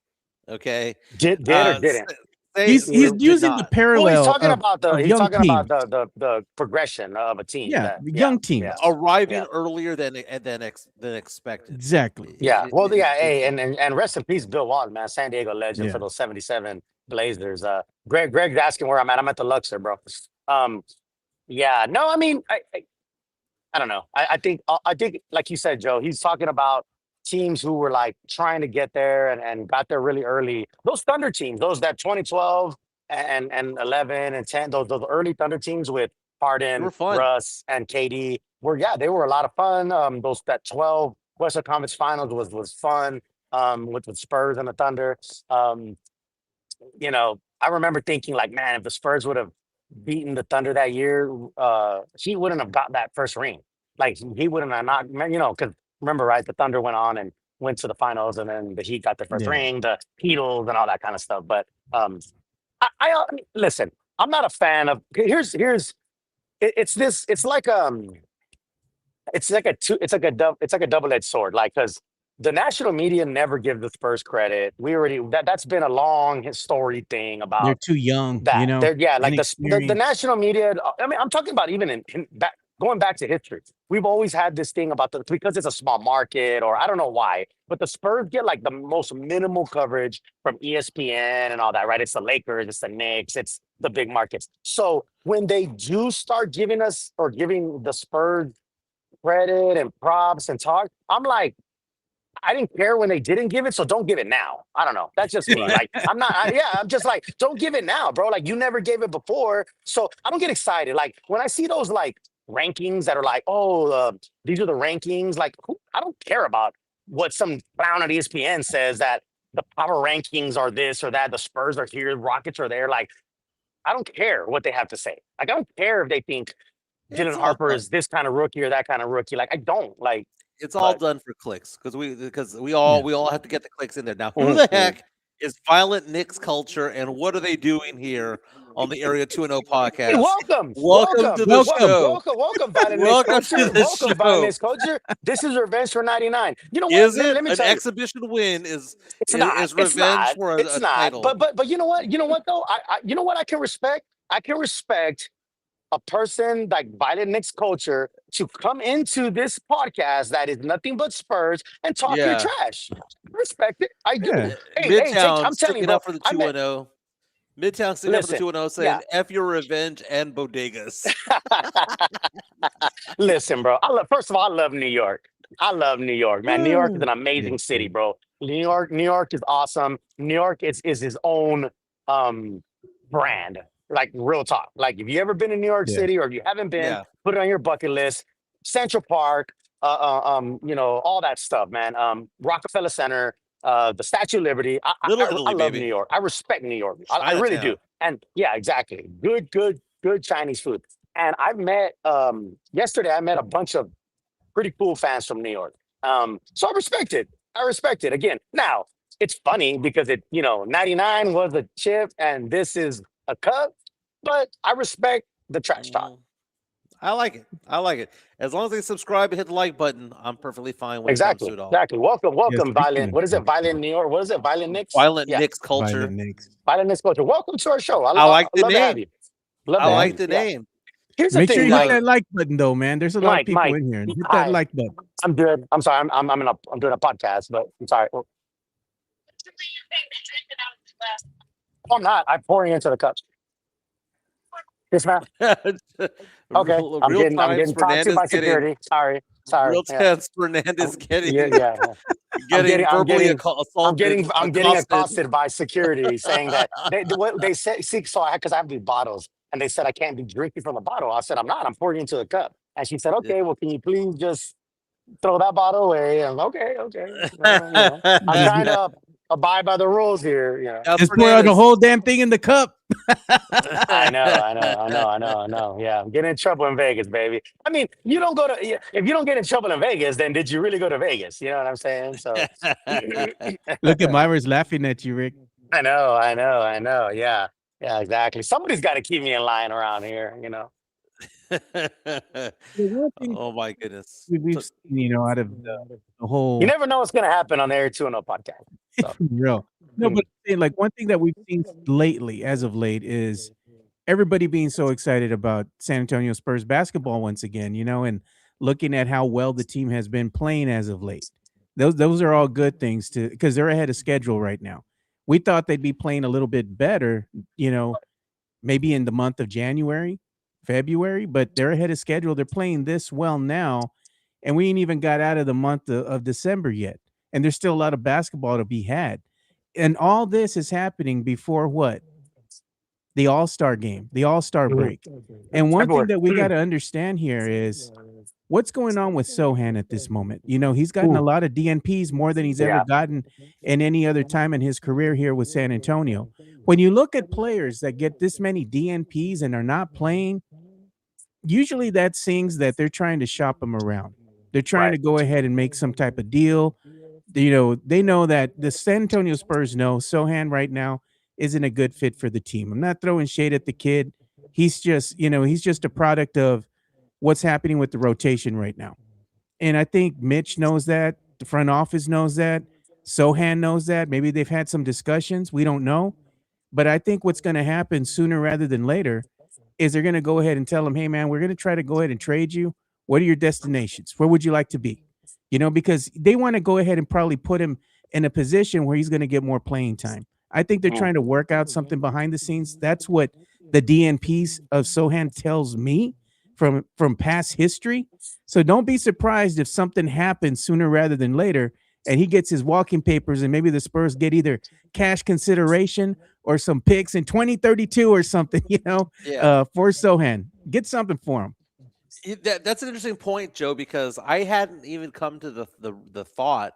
Okay. Did or didn't? He's did using the not. parallel. Well, he's talking of- about of he's young talking about teams. the progression of a team. Yeah, that- young teams. Yeah. Arriving Yeah. earlier than expected. Exactly. Yeah. It- Well, it- yeah. it- Hey, and rest in peace, Bill Walton, man, San Diego legend Yeah. for those 77 Blazers. Greg's asking where I'm at. I'm at the Luxor, bro. Yeah. No, I mean, I don't know. I think like you said, Joe, he's talking about teams who were like trying to get there and got there really early. Those Thunder teams, those that 2012 and 11 and 10, those early Thunder teams with They Harden, were fun. Russ, and KD they were a lot of fun. That 12 Western Conference Finals was fun. With the Spurs and the Thunder. I remember thinking like, man, if the Spurs would have beaten the Thunder that year, he wouldn't have got that first ring. Like he wouldn't have not, because remember, right? The Thunder went on and went to the finals, and then the Heat got their first Yeah. ring, the Heatles, and all that kind of stuff. But I mean, listen, I'm not a fan of. It's this. It's like a double-edged sword. Like because the national media never give the Spurs credit. We already that's been a long story thing They're about too young, that. They're like the inexperienced. national media. I mean, I'm talking about even going back to history. We've always had this thing about because it's a small market, or I don't know why, but the Spurs get like the most minimal coverage from ESPN and all that, right? It's the Lakers, it's the Knicks, it's the big markets. So when they do start giving us or giving the Spurs credit and props and talk, I'm like, I didn't care when they didn't give it, so don't give it now. I don't know. That's just me. Like, I'm just like, don't give it now, bro. Like, you never gave it before. So I don't get excited. Like, when I see those, like, rankings that are like, these are the rankings, like, I don't care about what some clown at ESPN says that the power rankings are this or that, the Spurs are here, Rockets are there. Like, I don't care what they have to say. Like, I don't care if they think Dylan It's all Harper done. is this kind of rookie or that kind of rookie. Like, I don't. Like, It's all but done for clicks because we all have to get the clicks in there. Now, who the Mhm. heck is Violent Knicks Culture, and what are they doing here on the Area 2 Hey, podcast? welcome, Welcome to the show. welcome, Violent Knicks Welcome to Culture. the Welcome, Violent show. Knicks Culture. This is revenge for '99. You know what? Is Let, it let me an tell you, exhibition win? Is it's not. is It's revenge not. for It's a not. title? But you know what? You know what though? You know what I can respect. I can respect a person like Violent Knicks Culture to come into this podcast that is nothing but Spurs and talk your Yeah, trash. Respect it. I do. Yeah. Midtown I'm telling you, sticking bro. up for the I met. 2-0. Midtown sticking up for the Listen, 2-0, yeah. saying "F your revenge and bodegas." Listen, bro. First of all, I love New York. I love New York, man. New York is an Yeah, amazing city, bro. New York is awesome. New York is his own brand. Like real talk. Like if you ever been in New York yeah. City or if you haven't been, Yeah, put it on your bucket list. Central Park, all that stuff, man. Rockefeller Center, the Statue of Liberty. Little I Italy, love New baby. York. I respect New York. I really do. Chinatown. And yeah, exactly. Good Chinese food. And I met yesterday. I met a bunch of pretty cool fans from New York. So I respect it. I respect it. Again, now it's funny because 99 was a chip and this is a cup, but I respect the trash talk. I like it. I like it. As long as they subscribe and hit the like button, I'm perfectly fine when it comes to it all. Exactly. Welcome, Yeah, Violent. What is it? Violent New York. What is it? Violent Knicks? Violent Yeah, Knicks Violent Culture. Knicks. Violent Knicks Culture. Welcome to our show. I like the love to have name. you. Love I to have like you. the Yeah. name. Here's the Make sure thing, you hit Mike. that like button, though, man. There's a lot of people Mike, in here. Hit I, that like button. I'm good. I'm sorry. I'm doing a podcast, but I'm sorry. Oh, I'm not. I'm pouring into the cups. Yes, ma'am. Okay. I'm Real getting times talked to Fernandez by getting security. Sorry. real Yeah. tense Fernandez getting Yeah. getting I'm verbally getting assaulted. I'm getting accosted by security saying that what they said. See, so because I have these bottles and they said I can't be drinking from the bottle. I said I'm not. I'm pouring into a cup. And she said, okay, well, can you please just throw that bottle away? And okay. Well, I'm trying to abide by the rules here. Now, Just pour out the Fernandez, whole damn thing in the cup. I know. Yeah, I'm getting in trouble in Vegas, baby. I mean, you don't go to if you don't get in trouble in Vegas, then did you really go to Vegas? You know what I'm saying? So Look at Myra's laughing at you, Rick. I know. Yeah, exactly. Somebody's got to keep me in line around here. The one thing oh my goodness. we've seen, out of the whole You never know what's gonna happen on the Air 2 podcast. So. real. No, but like one thing that we've seen lately, as of late, is everybody being so excited about San Antonio Spurs basketball once again, and looking at how well the team has been playing as of late. Those are all good things because they're ahead of schedule right now. We thought they'd be playing a little bit better, maybe in the month of January, February, but they're ahead of schedule. They're playing this well now, and we ain't even got out of the month of December yet. And there's still a lot of basketball to be had. And all this is happening before what? The All-Star game, the All-Star break. And one thing that we got to understand here is what's going on with Sohan at this moment. He's gotten a lot of DNPs, more than he's ever gotten in any other time in his career here with San Antonio. When you look at players that get this many DNPs and are not playing, usually that sings that they're trying to shop him around. They're trying Right. to go ahead and make some type of deal. You know, they know that the San Antonio Spurs know Sohan right now isn't a good fit for the team. I'm not throwing shade at the kid. He's just, he's just a product of what's happening with the rotation right now. And I think Mitch knows that. The front office knows that. Sohan knows that. Maybe they've had some discussions. We don't know. But I think what's going to happen sooner rather than later is they're going to go ahead and tell him, hey, man, we're going to try to go ahead and trade you. What are your destinations? Where would you like to be? Because they want to go ahead and probably put him in a position where he's going to get more playing time. I think they're trying to work out something behind the scenes. That's what the DNPs of Sohan tells me from past history. So don't be surprised if something happens sooner rather than later and he gets his walking papers and maybe the Spurs get either cash consideration or some picks in 2032 or something, for Sohan. Get something for him. That's an interesting point, Joe, because I hadn't even come to the thought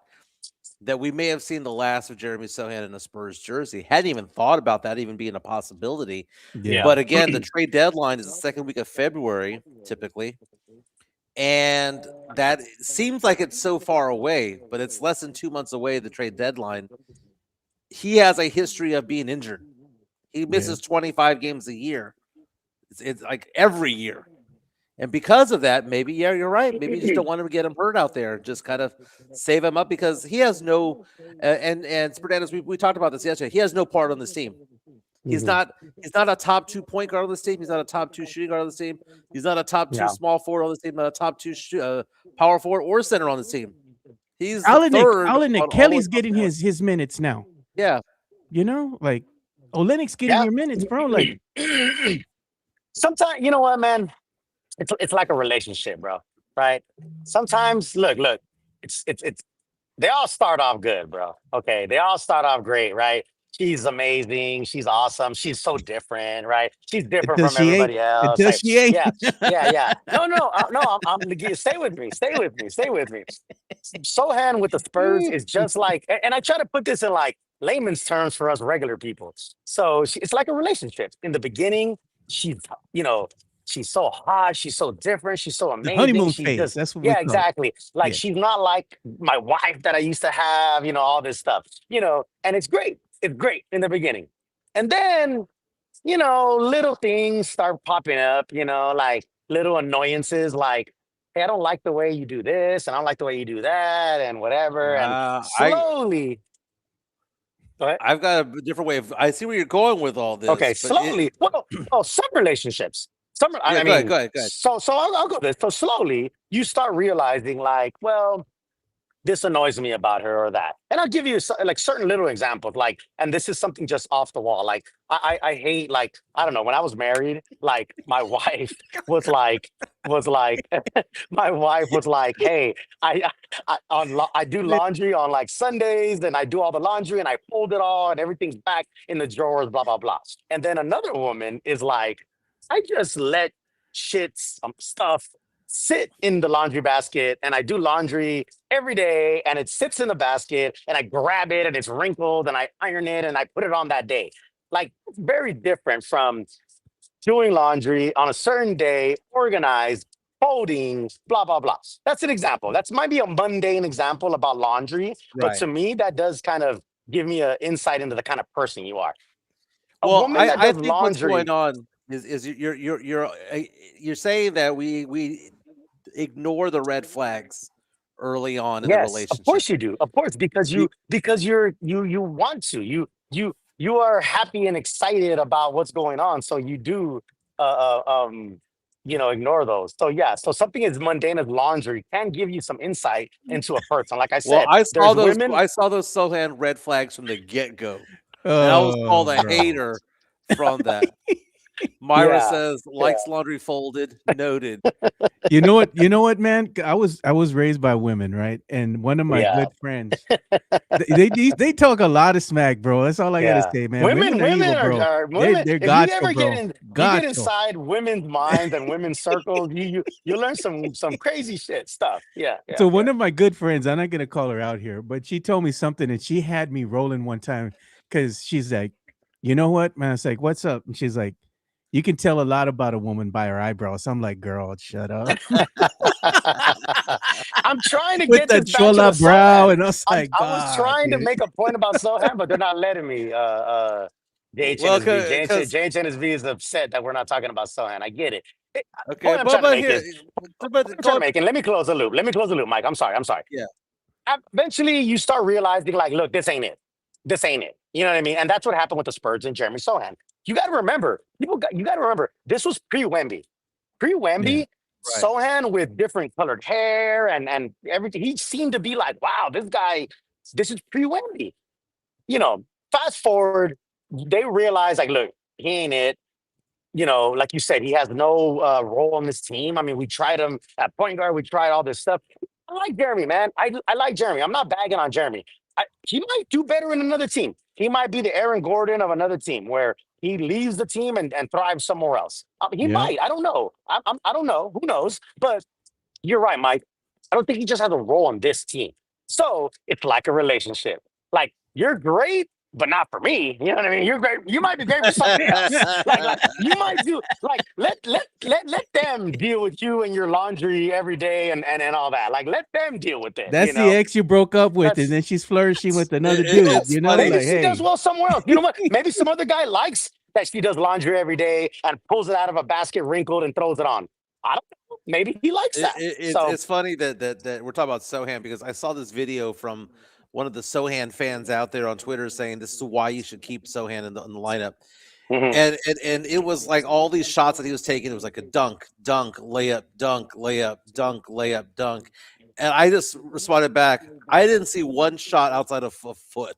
that we may have seen the last of Jeremy Sohan in a Spurs jersey. Hadn't even thought about that even being a possibility. Yeah. But again, the trade deadline is the second week of February, typically. And that seems like it's so far away, but it's less than 2 months away, the trade deadline. He has a history of being injured. He misses 25 games a year. It's like every year. And because of that, maybe, you're right. Maybe you just don't want to get him hurt out there. Just kind of save him up because he has no and Sperdanis, we talked about this yesterday. He has no part on this team. He's not a top 2 point guard on this team. He's not a top 2 shooting guard on this team. He's not a top 2 small forward on this team, not a top 2 power forward or center on this team. He's Olenek Kelly's getting his minutes now. Yeah. Like Olenek's getting your minutes, bro. Like sometimes, you know what, man? It's like a relationship, bro. Right? Sometimes, look, it's they all start off good, bro. Okay, they all start off great, right? She's amazing. She's awesome. She's so different, right? She's different from everybody else. Until she ain't. Yeah. No. I'm stay with me. Stay with me. Sohan with the Spurs is just like, and I try to put this in like layman's terms for us regular people. So it's like a relationship. In the beginning, she's so hot. She's so different. She's so amazing. Honeymoon She phase. does, That's what we call it. exactly. Like Yeah. she's not like my wife that I used to have. All this stuff. And it's great. It's great in the beginning, and then little things start popping up. Like little annoyances, like, hey, I don't like the way you do this, and I don't like the way you do that, and whatever. And slowly, go ahead. I've got a different way of. I see where you're going with all this. Okay, but slowly. Some relationships. Go ahead. So I'll go this. So slowly, you start realizing, like, well, this annoys me about her or that, and I'll give you like certain little examples. Like, and this is something just off the wall. Like, I hate, like, I don't know. When I was married, like, my wife was like, my wife was like, hey, I do laundry on like Sundays, and I do all the laundry and I fold it all and everything's back in the drawers, blah blah blah. And then another woman is like, I just let stuff sit in the laundry basket, and I do laundry every day, and it sits in the basket, and I grab it and it's wrinkled, and I iron it and I put it on that day. Like, very different from doing laundry on a certain day, organized, folding, blah blah blah. That's an example. That's might be a mundane example about laundry, but to me, that does kind of give me an insight into the kind of person you are. I think what's going on is you're saying that we ignore the red flags early on in the relationship. Of course you do. Of course, because you want to. You are happy and excited about what's going on, so you do ignore those. So yeah, so something as mundane as laundry can give you some insight into a person. Like I said, I saw those women. I saw those Sohan red flags from the get-go. And I was called a hater from that. Myra says likes laundry folded. Noted. You know what, man? I was raised by women, right? And one of my good friends, they talk a lot of smack, bro. That's all I gotta say, man. Women are women. They're if you ever get inside women's minds and women's circles, you learn some crazy stuff. Yeah. So one of my good friends, I'm not gonna call her out here, but she told me something, and she had me rolling one time because she's like, you know what, man? I was like, what's up? And she's like, You can tell a lot about a woman by her eyebrows. I'm like, girl, shut up. I'm trying to With get the this back to chola the brow, Sohan. and I was like, I was God, trying to dude. make a point about Sohan, but they're not letting me. Well, JHNSV. because JHNSV is upset that we're not talking about Sohan. I get it. okay, Point I'm trying to but make here, is but point I'm trying to going, make, and let me close the loop. Let me close the loop, Mike. I'm sorry. I'm sorry. yeah, Eventually, you start realizing, like, look, this ain't it. This ain't it. You know what I mean? And that's what happened with the Spurs and Jeremy Sohan. You got to remember, you got to remember, this was pre-Wemby. Yeah. Pre-Wemby, right. Sohan with different colored hair and everything. He seemed to be like, wow, this guy, this is pre-Wemby. Fast forward, they realize, like, look, he ain't it. Like you said, he has no role on this team. I mean, we tried him at point guard. We tried all this stuff. I like Jeremy, man. I like Jeremy. I'm not bagging on Jeremy. He might do better in another team. He might be the Aaron Gordon of another team where he leaves the team and thrives somewhere else. He Yeah. might. I don't know. I don't know. Who knows? But you're right, Mike. I don't think he just has a role on this team. So it's like a relationship. Like you're great, but not for me. You know what I mean? You're great. You might be great for somebody else. Like you might do like let them deal with you and your laundry every day and all that. Like let them deal with it. That's the ex you broke up with, and That's then she's flourishing with another It- dude. it's You know, funny. maybe like, she does hey, well somewhere else. You know what? Maybe some other guy likes that she does laundry every day and pulls it out of a basket wrinkled and throws it on. I don't know. Maybe he likes that. So It's funny that we're talking about Sohan because I saw this video from one of the Sohan fans out there on Twitter saying this is why you should keep Sohan in the lineup. mhm. And it was like all these shots that he was taking. It was like a dunk, layup, dunk, layup, dunk. And I just responded back. I didn't see one shot outside of a foot.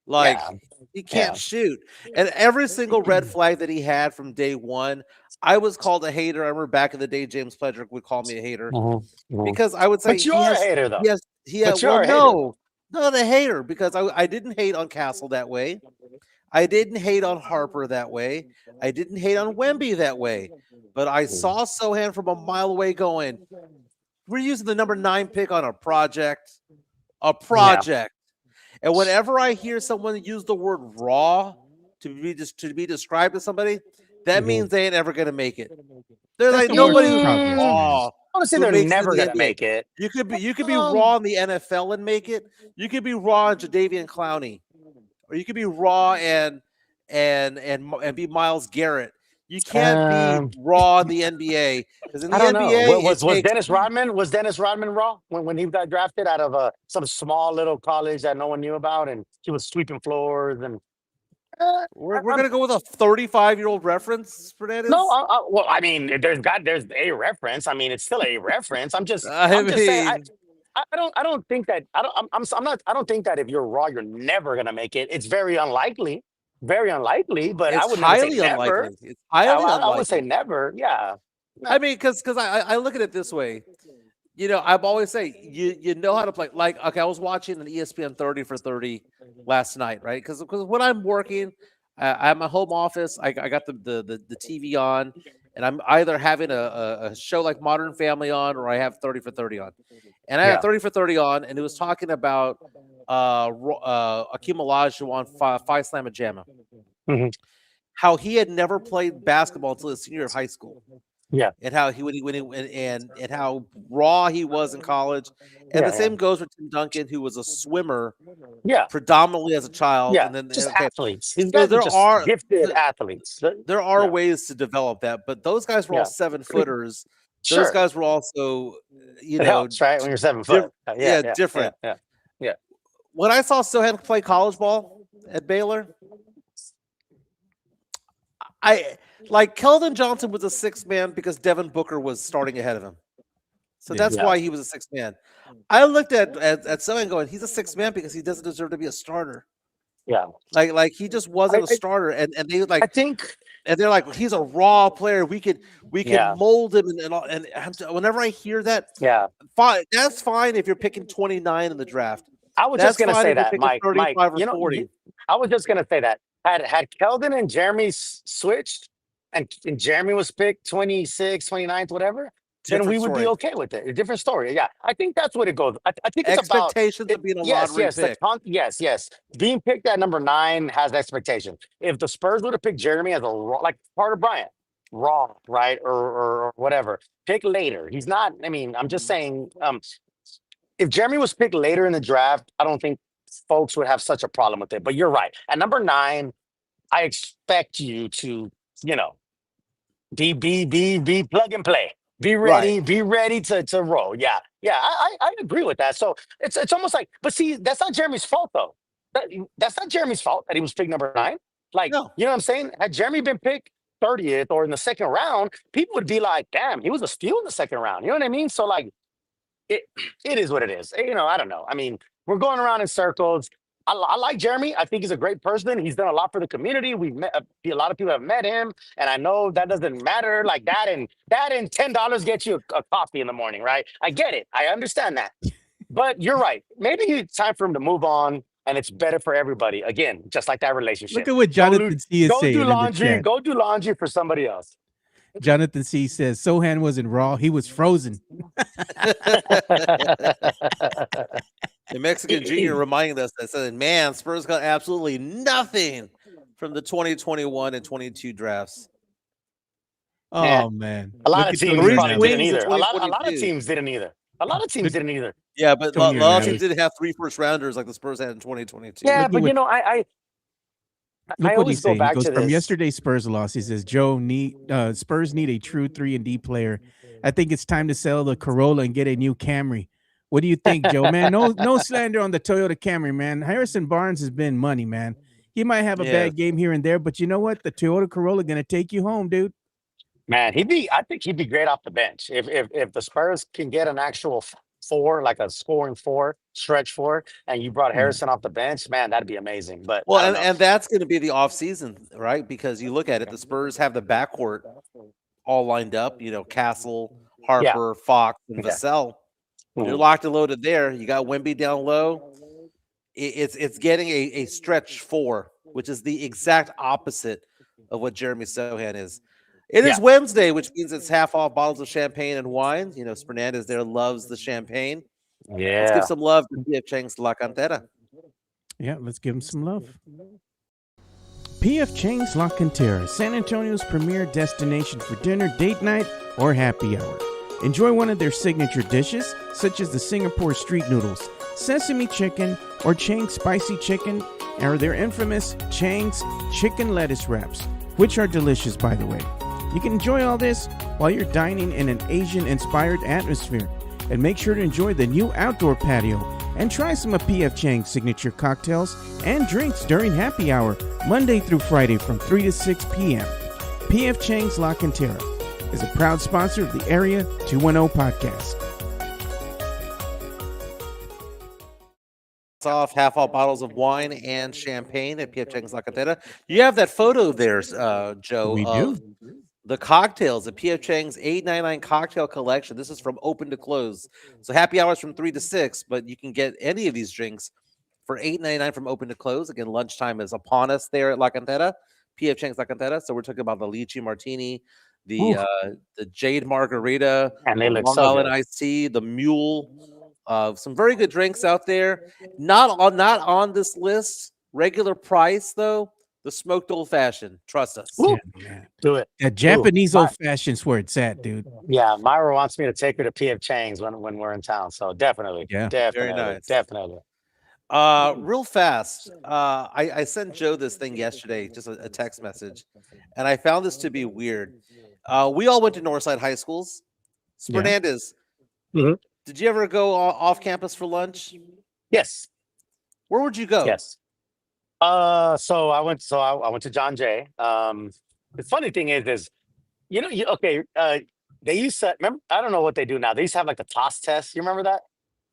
Like Yeah, he can't yeah. shoot. And every single red flag that he had from day one, I was called a hater. I remember back in the day, James Pledger would call me a hater Mhm, mhm. because I would say But you are a hater, though. he has But you well, are a hater. no, not a hater because I didn't hate on Castle that way. I didn't hate on Harper that way. I didn't hate on Wemby that way. But I Mm. saw Sohan from a mile away going, we're using the number 9 pick on a project. A Yeah. project. And whenever I hear someone use the word raw to be described to somebody, that Mhm. means they ain't ever gonna make it. They're that's like a work nobody's in progress, man. raw I want to say who they're makes it in never the gonna NBA. make it. You could be Um, raw in the NFL and make it. You could be raw in Jadeveon Clowney, or you could be raw and be Miles Garrett. You can't be um, raw in the NBA because in I the don't know. NBA it Was takes Dennis Rodman raw when he got drafted out of some small little college that no one knew about, and he was sweeping floors and. we're gonna go with a 35-year-old reference, No, Fernandez. well, I mean, there's a reference. I mean, it's still a reference. I I'm just saying. mean, I don't think that. I'm not. I don't think that if you're raw, you're never gonna make it. It's very unlikely. Very unlikely. But I it's would never say highly never. unlikely. It's highly I would say unlikely. never. Yeah. No. I mean, because I look at it this way. I've always say you know how to play. Like, okay, I was watching an ESPN 30 for 30 last night, right? Because when I'm working, I have my home office. I got the TV on, and I'm either having a show like Modern Family on, or I have 30 for 30 on. And I had Yeah. 30 for 30 on, and it was talking about Akeem Olajuwon Phi Slamma Jamma, Mhm. how he had never played basketball until his senior year of high school, Yeah. and how he when he and how raw he was in college. And Yeah. the Yeah. same goes for Tim Duncan, who was a swimmer Yeah. predominantly as a child. Yeah. And then Just okay, athletes. These so guys are just gifted athletes. there are Yeah. ways to develop that, but those guys were all Yeah. 7-footers. Those Sure. guys were also, It helps, right? When you're 7 foot. Yeah. yeah, Yeah. Yeah. different. Yeah. Yeah. When I saw Sohan play college ball at Baylor, I like Keldon Johnson was a 6th man because Devin Booker was starting ahead of him. So Yeah. that's Yeah. why he was a 6th man. I looked at Sohan going, he's a 6th man because he doesn't deserve to be a starter. Yeah. Like he just wasn't a I, starter, and they I think. and they're like, he's a raw player. We could Yeah. mold him and whenever I hear that, Yeah. fine. That's fine if you're picking 29 in the draft. I was That's just gonna fine say if you're that, picking Mike. 35 or You know, 40. I was just gonna say that had Keldon and Jeremy switched, and Jeremy was picked 26, 29th, whatever. then we Different would be story. okay with it. A different story. Yeah, I think that's what it goes. I think it's about Expectations of being a yes, lottery yes, pick. yes. Being picked at number 9 has expectation. If the Spurs would have picked Jeremy as a raw, like Carter Bryant, raw, right, or whatever, pick later. He's not. I mean, I'm just saying. If Jeremy was picked later in the draft, I don't think folks would have such a problem with it. But you're right. At number 9, I expect you to, you know, be plug and play. Be Right. ready, to roll. Yeah. Yeah, I agree with that. So it's almost like, but see, that's not Jeremy's fault though. That's not Jeremy's fault that he was picked number 9. Like, No. you know what I'm saying? Had Jeremy been picked 30th or in the second round, people would be like, damn, he was a steal in the second round. You know what I mean? So like it it is what it is. You know, I don't know. I mean, we're going around in circles. I like Jeremy. I think he's a great person. He's done a lot for the community. We've met a lot of people have met him, and I know that doesn't matter like that. And $10 gets you a coffee in the morning, right? I get it. I understand that. But you're right. Maybe it's time for him to move on, and it's better for everybody. Again, just like that relationship. Look at what Jonathan C is Go saying do in the laundry. chat. Go do laundry for somebody else. Jonathan C says Sohan wasn't raw; he was frozen. The Mexican Junior reminding us that said, man, Spurs got absolutely nothing from the 2021 and 22 drafts. Oh man, A lot Look of at teams Tony probably Riley. didn't either. A lot of 2022. teams didn't either. A lot of teams didn't either. Yeah, but a Tony lot of Riley. teams didn't have 3 first rounders like the Spurs had in 2022. Yeah, Look at but what- you know, I Look what always he's go saying. He back goes to from this. yesterday's Spurs loss. He says, Spurs need a true 3-and-D player. I think it's time to sell the Corolla and get a new Camry. What do you think, Joe? Man, no slander on the Toyota Camry, man. Harrison Barnes has been money, man. He might have a Yeah. bad game here and there, but you know what? The Toyota Corolla gonna take you home, dude. Man, I think he'd be great off the bench. If the Spurs can get an actual 4, like a scoring 4, stretch 4, and you brought Yeah. Harrison off the bench, man, that'd be amazing. But I Well, don't know. and that's going to be the offseason, right? Because you look at it, the Spurs have the backcourt all lined up, you know, Castle, Harper, Fox, and Yeah. Vassell. They're Mhm. locked and loaded there. You got Wemby down low. It's getting a stretch 4, which is the exact opposite of what Jeremy Sohan is. It is Yeah. Wednesday, which means it's half off bottles of champagne and wine. You know, Fernandez there loves the champagne. Let's Yeah. give some love to P.F. Chang's La Cantera. Yeah, let's give him some love. P.F. Chang's La Cantera, San Antonio's premier destination for dinner, date night, or happy hour. Enjoy one of their signature dishes, such as the Singapore street noodles, sesame chicken, or Chang's spicy chicken, or their infamous Chang's chicken lettuce wraps, which are delicious, by the way. You can enjoy all this while you're dining in an Asian-inspired atmosphere. And make sure to enjoy the new outdoor patio and try some of P.F. Chang's signature cocktails and drinks during happy hour, Monday through Friday from 3 to 6 p.m. P.F. Chang's La Cantera is a proud sponsor of the Area 210 podcast. It's off half bottles of wine and champagne at P.F. Chang's La Cantera. You have that photo there, Joe. We of do. The cocktails, the P.F. Chang's $8.99 cocktail collection. This is from open to close. So happy hours from 3 to 6, but you can get any of these drinks for $8.99 from open to close. Again, lunchtime is upon us there at La Cantera, P.F. Chang's La Cantera. So we're talking about the lychee martini, the jade margarita, And they the look Long so Island good. iced tea, the mule. Some very good drinks out there. Not on this list. Regular price though. The smoked old fashioned. Trust us. Woo. Man. Do it. That Japanese my- old fashioned's where it's at, dude. Yeah, Myra wants me to take her to P.F. Chang's when we're in town. So definitely. Yeah. Definitely. nice. Definitely. Real fast. I sent Joe this thing yesterday, just a text message, and I found this to be weird. We all went to Northside high schools. Yeah. Fernandez, Mhm. did you ever go off campus for lunch? Yes. Where would you go? Yes. So I went to John Jay. The funny thing is they used to remember, I don't know what they do now. They used to have like the toss test. You remember that?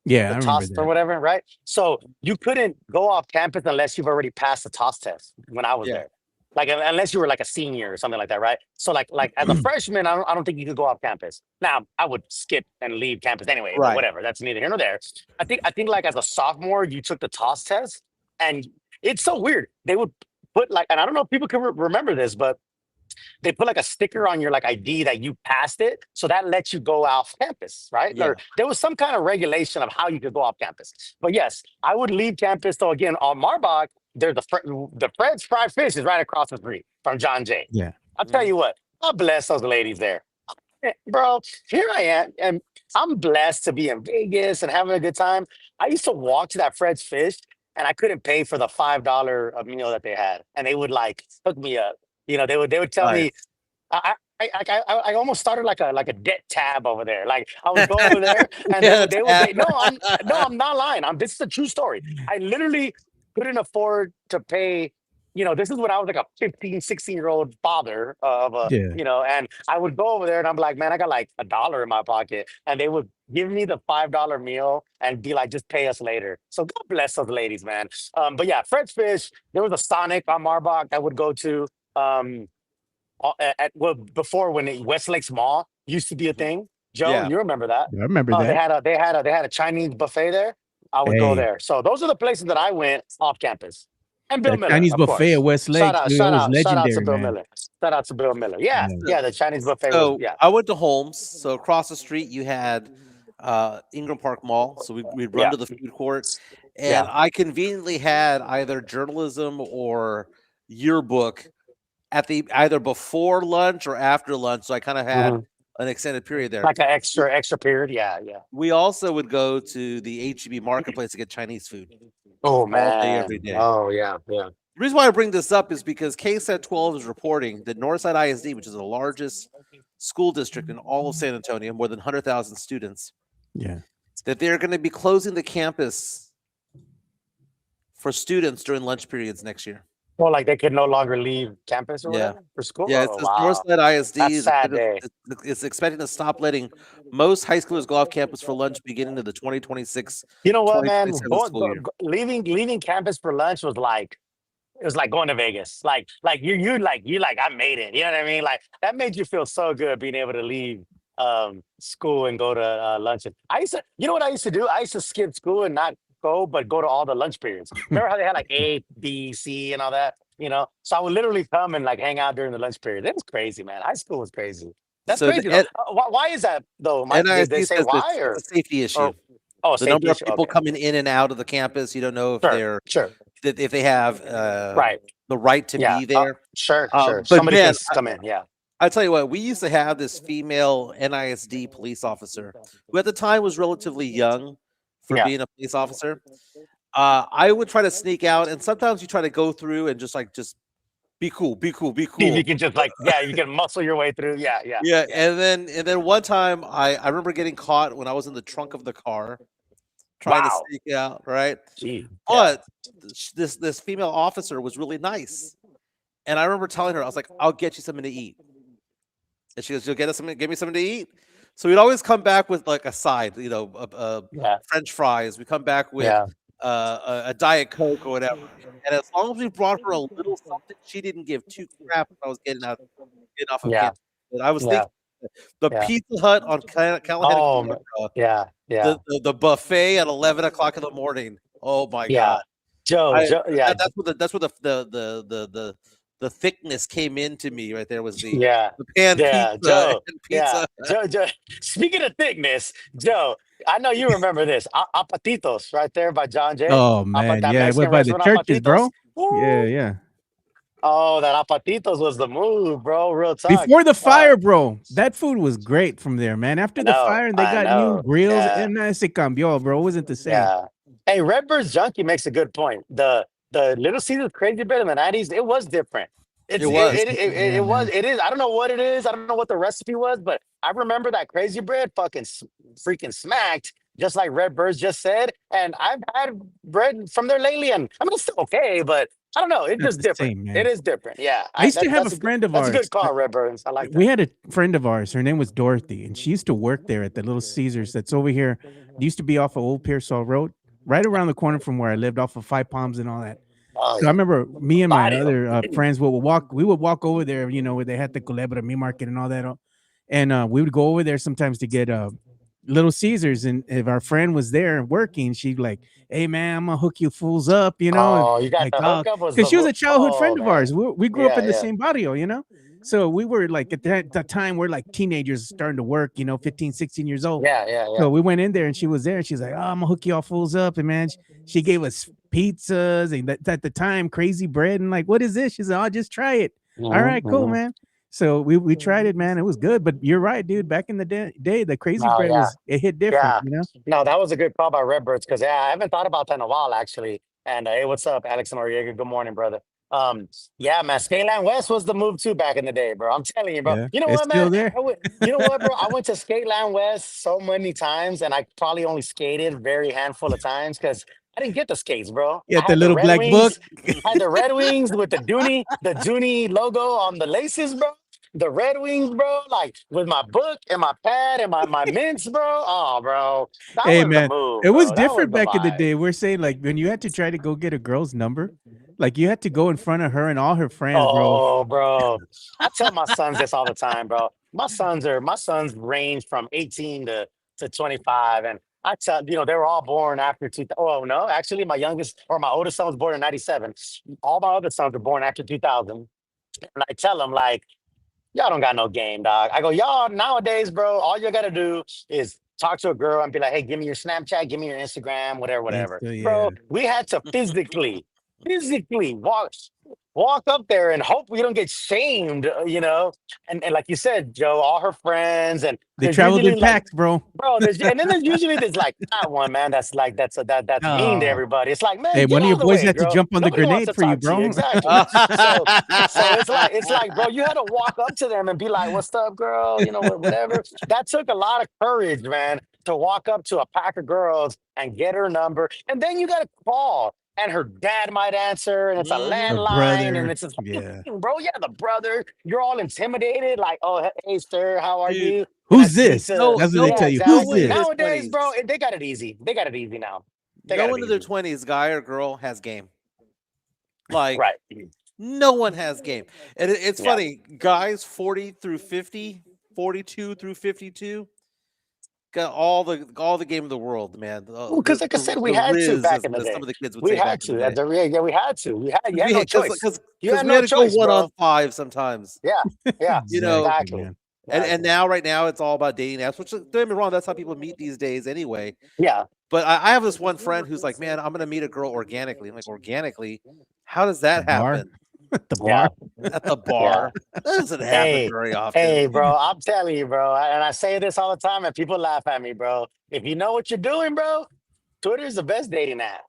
Yeah, I The remember toss or that. whatever, right? So you couldn't go off campus unless you've already passed the toss test when I was Yeah. there. Like unless you were like a senior or something like that, right? So like as a freshman, I don't think you could go off campus. Now I would skip and leave campus anyway, but Right. whatever. That's neither here nor there. I think like as a sophomore, you took the toss test, and it's so weird. They would put like, and I don't know if people can remember this, but they put like a sticker on your like ID that you passed it, so that lets you go off campus, right? Yeah. Or there was some kind of regulation of how you could go off campus. But yes, I would leave campus. So again, on Marbach, there's the Fred's Fried Fish is right across the street from John Jay. Yeah. I'll tell you what, God bless those ladies there. Bro, here I am, and I'm blessed to be in Vegas and having a good time. I used to walk to that Fred's Fish, and I couldn't pay for the $5 meal that they had, and they would like hook me up. They would tell me, Nice. I almost started like a debt tab over there. Like I would go over there, and Yeah, I'm not lying. This is a true story. I literally couldn't afford to pay. This is when I was like a 15, 16-year-old father of a, Yeah. and I would go over there and I'm like, man, I got like $1 in my pocket. And they would give me the $5 meal and be like, just pay us later. So God bless those ladies, man. But yeah, Fred's Fish, there was a Sonic on Marbach I would go to before when Westlake's Mall used to be a thing. Joe, Yeah. you remember that? I remember They that. had a Chinese buffet there. I would go Hey. there. So those are the places that I went off campus. And Bill That Miller, Chinese of buffet at course. Westlake, Shout out, dude, shout that was out, shout out to legendary, Bill man. Miller. Shout out to Bill Miller. Yeah, Yeah. yeah, the Chinese buffet So was, yeah. I went to Holmes. So across the street, you had Ingram Park Mall. So we'd run Yeah. to the food court, and Yeah. I conveniently had either journalism or yearbook at the either before lunch or after lunch. So I kind of had Mhm. an extended period there. Like an extra period. Yeah, yeah. We also would go to the HEB marketplace to get Chinese food Oh all day, man. every day. Oh yeah, yeah. The reason why I bring this up is because KSAT 12 is reporting that Northside ISD, which is the largest school district in all of San Antonio, more than 100,000 students, Yeah. that they're going to be closing the campus for students during lunch periods next year. Well, like they could no longer leave campus or Yeah. whatever for school. Yeah, Oh, it's wow. Northside ISD That's is sad day. it's expecting to stop letting most high schoolers go off campus for lunch beginning of the 2026 You know what, man? 2027 school year. Leaving campus for lunch was like it was like going to Vegas. Like you like I made it. You know what I mean? Like that made you feel so good being able to leave school and go to lunch. And you know what I used to do? I used to skip school and not go, but go to all the lunch periods. Remember how they had like A, B, C, and all that? So I would literally come and like hang out during the lunch period. It was crazy, man. High school was crazy. That's So crazy. the Why is that though? Mike? Did NISD they say says why it's or a safety issue. oh, The number safety of issue? people Okay. coming in and out of the campus, you don't know if Sure, sure. if they have Right. the right to Yeah. be there. Sure. But Somebody man, can come in. Yeah. I tell you what, we used to have this female NISD police officer who at the time was relatively young for Yeah. being a police officer. I would try to sneak out, and sometimes you try to go through and just be cool. See if you can just you can muscle your way through. Yeah, yeah. Yeah, and then one time I remember getting caught when I was in the trunk of the car trying to Wow. sneak out, right? Gee. But this female officer was really nice. And I remember telling her, I was like, I'll get you something to eat. And she goes, you'll give me something to eat. So we'd always come back with like a side, Yeah. French fries. We come back with Yeah. a Diet Coke or whatever. And as long as we brought her a little something, she didn't give two crap when I was getting off of Yeah. campus. But I was Yeah. thinking the Yeah. Pizza Hut on Callahan Oh, and Quinta, Yeah. Yeah. the buffet at 11 o'clock in the morning. Oh my Yeah. God. Joe. Yeah. That's where the thickness came into me right there was the Yeah. pan Yeah. pizza Joe. and Yeah. pizza. Joe. Speaking of thickness, Joe, I know you remember this. Apatitos right there by John Jay. Oh man, that yeah, it Mexican went by the restaurant, churches, bro. Apatitos. Yeah, Woo. yeah. Oh, that Apatitos was the move, bro. Real talk. Before the fire, bro, that food was great from there, man. After the know, fire, they I got know, new grills, yeah. and se cambió, bro. It wasn't the same. Yeah. Hey, Redbird's Junkie makes a good point. The Little Caesars Crazy Bread in the 90s, it was different. It was. It was. It is. I don't know what it is. I don't know what the recipe was, but I remember that Crazy Bread fucking freaking smacked, just like Redbird's just said. And I've had bread from there lately, and I mean, it's still okay, but I don't know. It's Not just the different. same, man. It is different. Yeah. I used to have that's a friend of That's a ours. good call, Redbirds. I like that. We had a friend of ours. Her name was Dorothy, and she used to work there at the Little Caesars. That's over here. It used to be off of Old Pearsall Road, right around the corner from where I lived, off of Five Palms and all that. Oh, So I remember me and my Body. other friends would walk. We would walk over there, where they had the Culebra meat market and all that, and we would go over there sometimes to get Little Caesars. And if our friend was there working, she'd like, "Hey man, I'm gonna hook you fools up," Oh, you got like, the hookup? because she was a childhood friend of ours. We grew up Yeah, in the yeah. same barrio, So we were like at that time we're like teenagers starting to work, 15, 16 years old. Yeah. So we went in there and she was there and she's like, "Oh, I'm gonna hook you all fools up." And man, she gave us pizzas and at the time crazy bread and like, "What is this?" She said, "Oh, just try it." All right, cool, man. So we tried it, man. It was good, but you're right, dude. Back in the day, the crazy Oh bread yeah. it hit different, Yeah. No, that was a good call by Redbirds because I haven't thought about that in a while actually. And hey, what's up, Alex and Noriega? Good morning, brother. Yeah, man, Skyline West was the move too back in the day, bro. I'm telling you, bro. Yeah, You know it's what, man? still there. You know what, bro? I went to Skyline West so many times, and I probably only skated very handful of times because I didn't get the skates, bro. You I had the had the little Red black book. Wings. I had the Red Wings with the Dooney logo on the laces, bro. The Red Wings, bro, like with my book and my pad and my mints, bro. Oh, bro, that Hey was the man, move, it was bro. That was different the back in the vibe. day. We're saying like when you had to try to go get a girl's number, like you had to go in front of her and all her friends, bro. Oh, bro. I tell my sons this all the time, bro. My sons range from 18 to 25. And I tell, they were all born after 2000. Oh, no, actually, my youngest or my oldest son was born in 97. All my other sons were born after 2000. And I tell them, like, y'all don't got no game, dog. I go, y'all nowadays, bro, all you gotta do is talk to a girl and be like, hey, give me your Snapchat, give me your Instagram, whatever, whatever. So yeah, Bro, we had to physically walk up there and hope we don't get shamed, And like you said, Joe, all her friends, and they there's traveled usually in like packs, bro. bro, and then there's usually this like that one, man, that's mean to Oh, everybody. It's like, hey, man, get one of out your of the boys way, had to girl. jump on the Nobody wants grenade to for you, talk to you. bro. Exactly. So it's like, bro, you had to walk up to them and be like, "What's up, girl?" Whatever. That took a lot of courage, man, to walk up to a pack of girls and get her number, and then you got to call, and her dad might answer, and it's a Her landline, and brother, it's just, yeah. bro, yeah, the brother. You're all intimidated, like, "Oh, hey, sir, how are Dude, you? Can I Who's speak this? to?" no, That's what they no, Yeah, tell you. no Who's one exactly. in their this? Nowadays, bro, 20s, they got it easy. They got it easy now. They no got it one in their easy. 20s, guy or girl, has game. Like, Right. no one has game. And it's Yeah. funny, guys 40 through 50, 42 through 52, got all the game in the world, man. Well, because like I said, we The had to riz, back as, in the as some day. of the kids would We say back had in the to. day. Yeah, we had to. You Because had we no had choice. You because had we no had to go choice, one on bro. five sometimes. Yeah. Yeah. You know, Exactly, Exactly. man. and Exactly. now right now it's all about dating apps, which don't get me wrong, that's how people meet these days anyway. Yeah. But I have this one friend who's like, man, I'm gonna meet a girl organically. I'm like, organically? How does The that bar, happen? the Yeah. bar. At the Yeah. bar? That doesn't happen Hey, very often. hey, bro. I'm telling you, bro. And I say this all the time, and people laugh at me, bro. If you know what you're doing, bro, Twitter is the best dating app.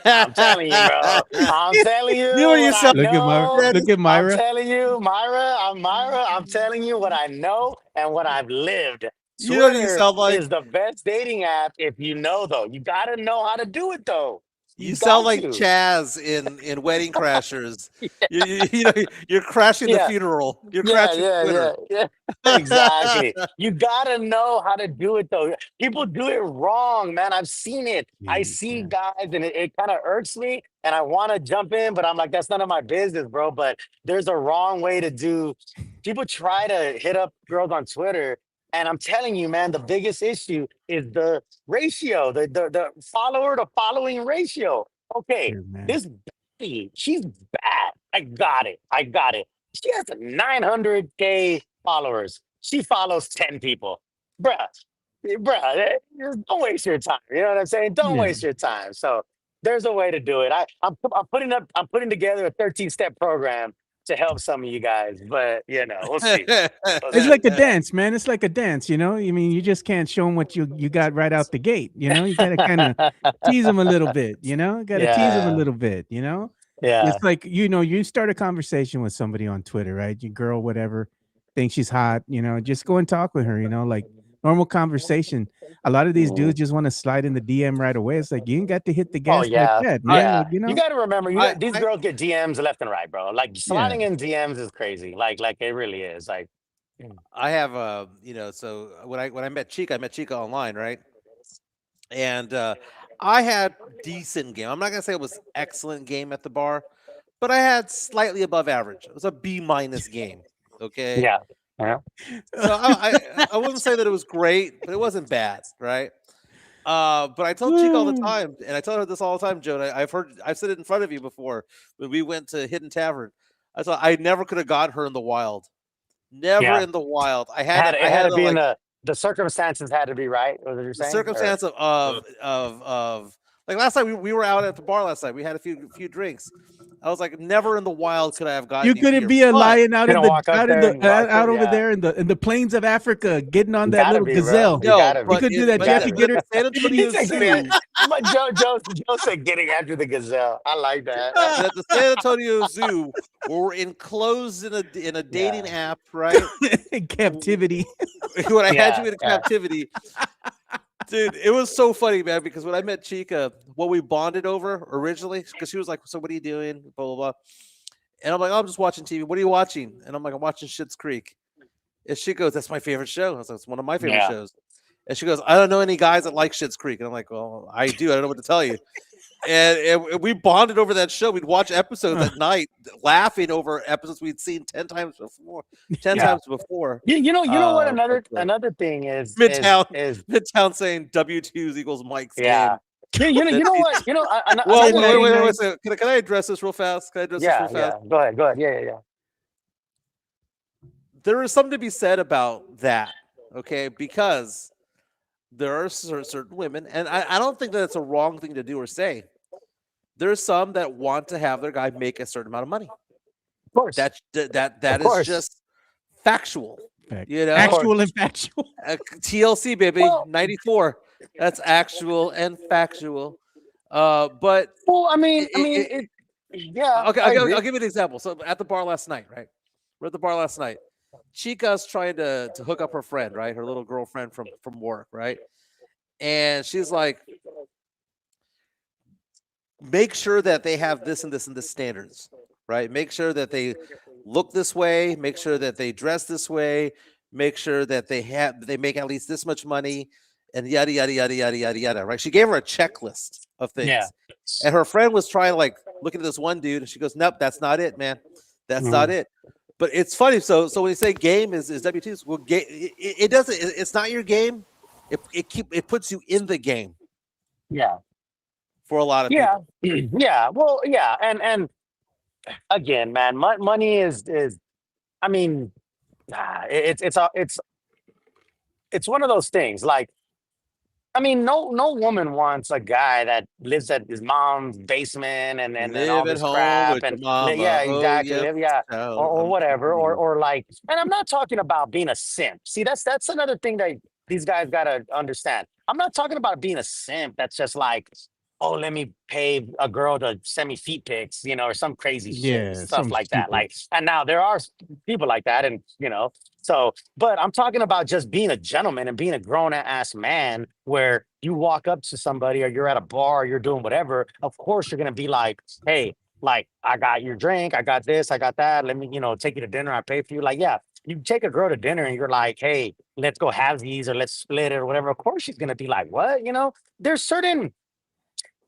I'm telling you, bro. I'm telling you You know what I yourself. Look at Myra. know. Look at I'm Myra. telling you, Myra. I'm Myra. I'm telling you what I know and what I've lived. You know what you Twitter sound like? is the best dating app if you know, though. You got to know how to do it, though. You You sound got like to. Chaz in Wedding Crashers. You're crashing the Yeah. funeral. You're Yeah, crashing yeah, Twitter. yeah, yeah. Exactly. You gotta know how to do it though. People do it wrong, man. I've seen it. I see Yeah. guys and it kind of irks me and I want to jump in, but I'm like, that's none of my business, bro. But there's a wrong way to do. People try to hit up girls on Twitter. And I'm telling you, man, the biggest issue is the ratio, the follower to following ratio. Okay, Sure, man. this Becky, she's bad. I got it. I got it. She has 900K followers. She follows 10 people. Bruh, don't waste your time. You know what I'm saying? Don't Yeah. waste your time. So there's a way to do it. I'm putting together a 13-step program to help some of you guys, but we'll see. We'll It's see. like a dance, man. It's like a dance, I mean, you just can't show them what you got right out the gate. You got to kind of tease them a little bit. Got to tease them a Yeah, little bit. yeah. It's like you start a conversation with somebody on Twitter, right? Your girl, whatever, thinks she's hot. Just go and talk with her. Like normal conversation. A lot of these Mhm. dudes just want to slide in the DM right away. It's like you ain't got to hit the Oh gas like yeah, that, man. yeah. Like You got to remember, I, these I girls get DMs left and right, bro. Like yeah, sliding in DMs is crazy. Like it really is. Like, I have so when I met Chica online, right? And I had decent game. I'm not gonna say it was excellent game at the bar, but I had slightly above average. It was a B minus game. Okay. yeah, yeah. So I wouldn't say that it was great, but it wasn't bad, right? But I tell Chica all the time, and I tell her this all the time, Joe. And I've said it in front of you before when we went to Hidden Tavern. I thought I never could have got her in the wild. Never Yeah. in the wild. I It had had, to, it I had had to to be in like the circumstances had to be right. Was what you're the saying? circumstance of like last night we were out at the bar last night. We had a few drinks. I was like, never in the wild could I have gotten You you couldn't here. be a But lion out in Couldn't the walk up out in there the and walk out up, over yeah. there in the plains of Africa, getting on that Gotta little be, bro. gazelle. You no, gotta be. but could do that, but Jeffy. the, Get but her. the San Antonio He's like, Zoo, but Joe said getting after the gazelle. I like that. at the San Antonio Zoo, where we're enclosed in a dating app, right? In captivity. When I had you in Yeah. captivity, dude, it was so funny, man. Because when I met Chica, what we bonded over originally, because she was like, "So what are you doing?" Blah blah blah, and I'm like, "Oh, I'm just watching TV." What are you watching? And I'm like, "I'm watching Schitt's Creek." And she goes, "That's my favorite show." I was like, "It's one of my favorite Yeah. shows." And she goes, "I don't know any guys that like Schitt's Creek." And I'm like, "Well, I do. I don't know what to tell you." And we bonded over that show. We'd watch episodes at night, laughing over episodes we'd seen 10 times before. 10 Yeah. times before. You know what? But, Another thing is Midtown saying W2s equals Mike's yeah. game. You know what? Well, another wait thing- a second. Can I address this real fast? Can I address this Yeah, real fast? yeah. Go ahead. Yeah. There is something to be said about that, okay? Because there are certain women, and I don't think that it's a wrong thing to do or say. There's some that want to have their guy make a certain amount of money. Of course. That Of is course. just factual. Fact. You know, Actual and factual. TLC baby, Well- 94. That's actual and factual. But Well, I mean, yeah. okay, I I'll agree. give you an example. So at the bar last night, right? We're at the bar last night. Chica's trying to hook up her friend, right? Her little girlfriend from work, right? And she's like, make sure that they have this and this and this standards, right? Make sure that they look this way, make sure that they dress this way, make sure that they make at least this much money, and yada yada yada yada yada yada. Right? She gave her a checklist of things, Yeah. and her friend was trying to like looking at this one dude, and she goes, "Nope, that's not it, man. That's not it." But it's funny. So when you say game is WTs, well, it doesn't. It's not your game. It puts you in the game Yeah. for a lot of Yeah. people. Yeah. Well, yeah. And again, man, money is I mean, it's one of those things. Like, I mean, no woman wants a guy that lives at his mom's basement and all Live at this home crap with and your mama. yeah, Oh, exactly. yep. Yeah. Child, Or I'm whatever. telling you. Or like, and I'm not talking about being a simp. See, that's another thing that these guys gotta understand. I'm not talking about being a simp that's just like, oh, let me pay a girl to send me feet pics, or some crazy Yeah, shit, stuff something like that. stupid. Like, and now there are people like that, and so, but I'm talking about just being a gentleman and being a grown ass man where you walk up to somebody or you're at a bar, or you're doing whatever. Of course, you're going to be like, hey, like, I got your drink, I got this, I got that. Let me, take you to dinner. I pay for you. Like, yeah, you take a girl to dinner and you're like, hey, let's go have these or let's split it or whatever. Of course, she's going to be like, what? There's certain,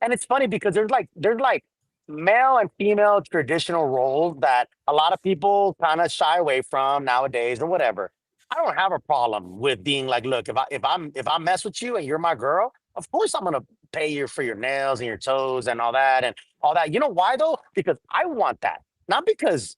and it's funny because there's like male and female traditional roles that a lot of people kind of shy away from nowadays or whatever. I don't have a problem with being like, look, if I mess with you and you're my girl, of course I'm gonna pay you for your nails and your toes and all that and all that. You know why though? Because I want that, not because.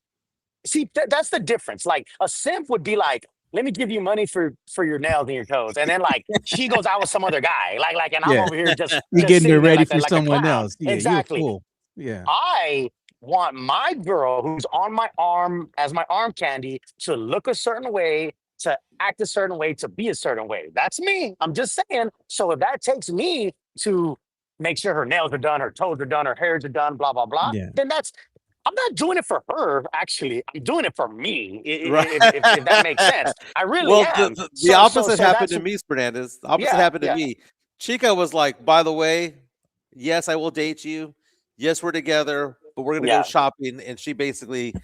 See, that's the difference. Like a simp would be like, let me give you money for your nails and your toes, and then like she goes out with some other guy, like, and I'm Yeah. over here just You're just getting sitting her there ready like for a someone clown. else. Yeah, Exactly. You're a fool. Yeah. I want my girl who's on my arm as my arm candy to look a certain way, to act a certain way, to be a certain way. That's me. I'm just saying. So if that takes me to make sure her nails are done, her toes are done, her hairs are done, blah, blah, blah, Yeah. then I'm not doing it for her, actually. I'm doing it for me, Right. if that makes sense. I really Well, am. the opposite happened that's to me, Fernandez. The opposite Yeah, happened to yeah. me. Chica was like, by the way, yes, I will date you. Yes, we're together, but we're going to Yeah. go shopping. And she basically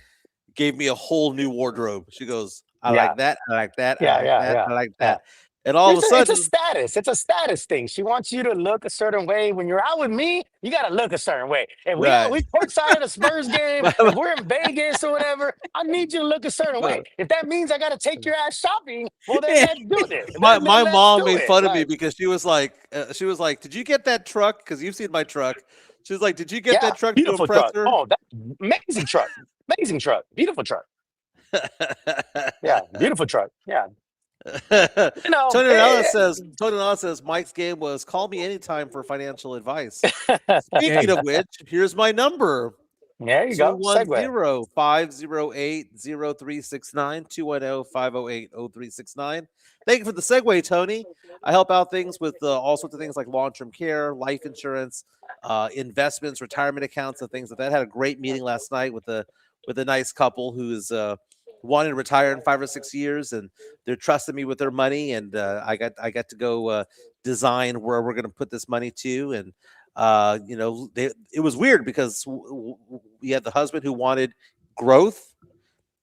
gave me a whole new wardrobe. She goes, I Yeah. like that. I like that. Yeah, I like yeah, that. yeah, I like yeah. that. And all of a It's sudden, a status. It's a status thing. She wants you to look a certain way. When you're out with me, you got to look a certain way. If Right. we courtside at a Spurs game, if we're in Vegas or whatever, I need you to look a certain way. If that means I got to take your ass shopping, well, then let's do this. my Let's mom do made it. fun of me Like, because she was like, did you get that truck? Because you've seen my truck. She was like, did you get yeah, that truck to beautiful impress truck. her? Oh, that amazing truck. Amazing truck. Beautiful truck. Yeah. Yeah, beautiful truck. Yeah. Tony Ellis Eh, says Mike's game was call me anytime for financial advice. Speaking Hey. of which, here's my number. there you go. Segue. 210-508-0369, 210-508-0369. Thank you for the segue, Tony. I help out things with all sorts of things like long-term care, life insurance, investments, retirement accounts, and things like that. Had a great meeting last night with a nice couple who's wanting to retire in 5 or 6 years, and they're trusting me with their money, and I got to go design where we're going to put this money to, and it was weird because you had the husband who wanted growth,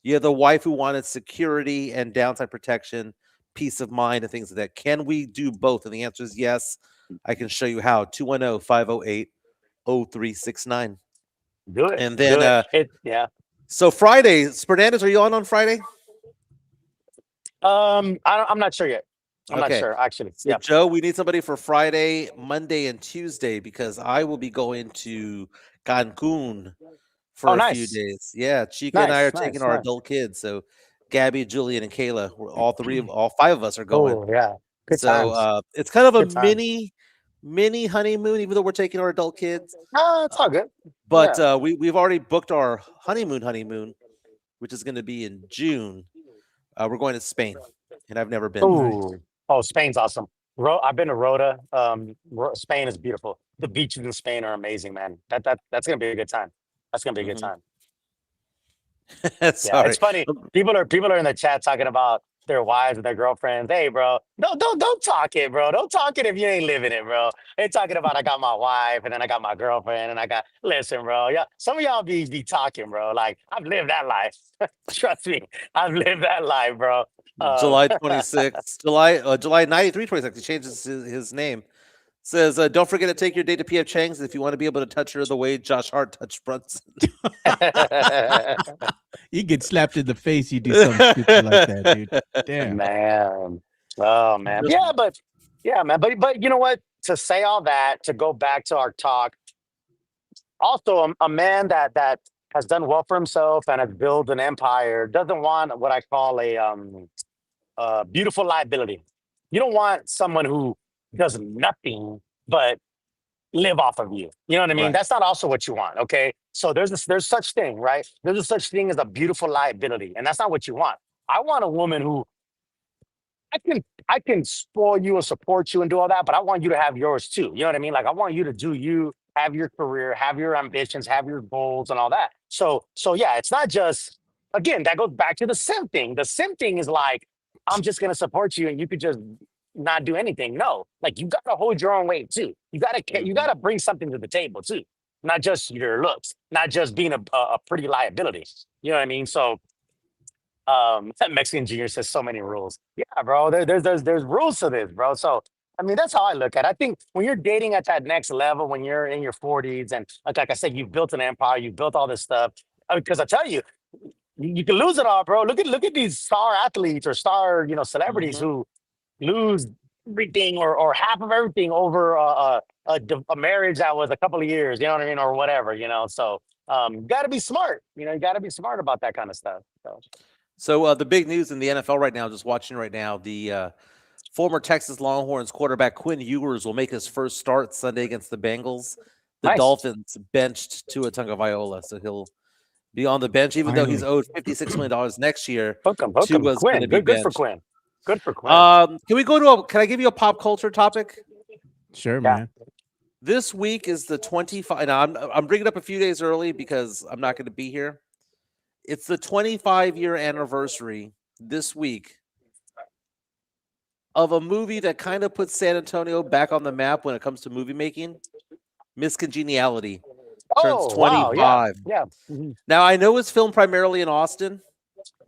you had the wife who wanted security and downside protection, peace of mind, and things like that. Can we do both? And the answer is yes. I can show you how. 210-508-0369. Do it. And then Do it. Yeah. so Friday, Fernandez, are you on Friday? I'm not sure yet. I'm not Okay. sure actually. So Yeah. Joe, we need somebody for Friday, Monday, and Tuesday because I will be going to Cancun for Oh, a few nice. days. Yeah, Chica and I are Nice, taking nice, our nice. adult kids. So Gabby, Julian, and Kayla, all five of us are going. Oh yeah. Good So times. it's kind of a Good times. mini honeymoon, even though we're taking our adult kids. Oh, it's all good. But Yeah. we've already booked our honeymoon, which is going to be in June. We're going to Spain, and I've never been. Ooh. Oh, Spain's awesome. I've been to Rota. Spain is beautiful. The beaches in Spain are amazing, man. That's gonna be a good time. That's gonna be a good time. Yeah, Sorry. it's funny. People are in the chat talking about their wives and their girlfriends. Hey, bro, don't talk it, bro. Don't talk it if you ain't living it, bro. They're talking about I got my wife and then I got my girlfriend and I got listen, bro. Yeah, some of y'all be talking, bro. Like I've lived that life. Trust me, I've lived that life, bro. July 26th, July 93, 26th. He changes his name. Says, don't forget to take your date to PF Chang's if you want to be able to touch her the way Josh Hart touched Brunson. You get slapped in the face, you do something stupid like that, dude. Damn. Man. Oh man. Yeah, man. But you know what? To say all that, to go back to our talk, also a man that has done well for himself and has built an empire doesn't want what I call a beautiful liability. You don't want someone who does nothing but live off of you. You know what I mean? Right. That's not also what you want. Okay. So there's such thing, right? There's a such thing as a beautiful liability, and that's not what you want. I want a woman who I can spoil you and support you and do all that, but I want you to have yours too. You know what I mean? Like I want you to do you, have your career, have your ambitions, have your goals and all that. So yeah, it's not just again, that goes back to the sim thing. The sim thing is like, I'm just gonna support you and you could just not do anything. No, like you gotta hold your own weight too. You gotta bring something to the table too. Not just your looks, not just being a pretty liability. You know what I mean? So Mexican Junior says so many rules. Yeah, bro. There's rules to this, bro. So I mean, that's how I look at it. I think when you're dating at that next level, when you're in your 40s, and like I said, you've built an empire, you've built all this stuff. Because I tell you, you can lose it all, bro. Look at these star athletes or star, celebrities who lose everything or half of everything over a marriage that was a couple of years. You know what I mean, or whatever. So you got to be smart. You got to be smart about that kind of stuff. So the big news in the NFL right now, just watching right now, the former Texas Longhorns quarterback Quinn Ewers will make his first start Sunday against the Bengals. The Nice. Dolphins benched Tua Tagovailoa, so he'll be on the bench, even though he's owed $56 million next year. Hook him. Tua's Quinn. gonna be Good for benched. Quinn. Good for Quinn. Can we go can I give you a pop culture topic? Sure, Yeah. man. This week is the 25. Now I'm bringing it up a few days early because I'm not going to be here. It's the 25-year anniversary this week of a movie that kind of puts San Antonio back on the map when it comes to movie making. Miss Congeniality turns 25. Wow, yeah. Mhm. Now I know it's filmed primarily in Austin,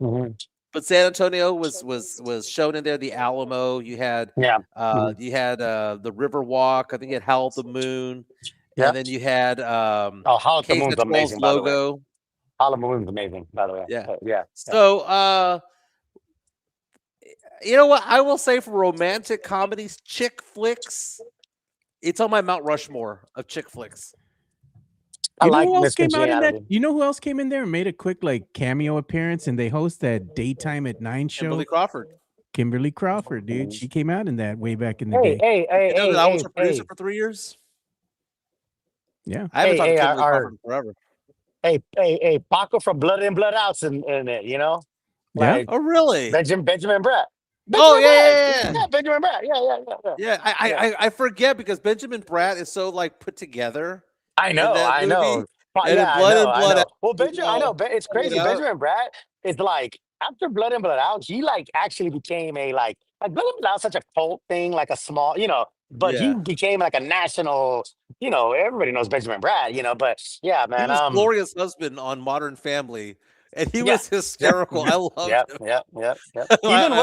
Mhm. but San Antonio was shown in there. The Alamo. You had Yeah. the River Walk. I think you had Howl at the Moon, Yeah. and then you had Howl at the Case Moon's Control's amazing, by the way. logo. Howl at the Moon's amazing, by the way. Yeah. Yeah. So, you know what? I will say for romantic comedies, chick flicks, it's on my Mount Rushmore of chick flicks. I You know like who else came out in that? miscongeniality. You know who else came in there and made a quick like cameo appearance, and they host that daytime at 9 show. Kimberly Crawford. Kimberly Crawford, dude. She came out in that way back in the Hey, day. hey, hey, You know hey, that I was hey, a producer hey, for 3 years. Yeah. I haven't hey, talked hey, to Kimberly our Crawford in forever. hey, Paco from Blood In, Blood Outs in it, you know? Yeah. Like Oh, really? Benjamin Bratt. Oh, Benjamin yeah, Bratt. yeah, yeah. Yeah, Benjamin Bratt. Yeah. Yeah, I forget because Benjamin Bratt is so like put together in that I movie, know. But and in yeah, Blood and I Blood Out, know. Well, you I know. know, It's check it crazy. out. Benjamin Bratt is like after Blood In, Blood Out, he like actually became a like Blood In, Blood Out, such a cult thing, like a small, but he Yeah, became like a national. Everybody knows Benjamin Bratt. But yeah, he man. was Gloria's husband on Modern Family, and he Yeah, was yep, hysterical. I loved yep, him. yep, yep, yep. I, Even I, I,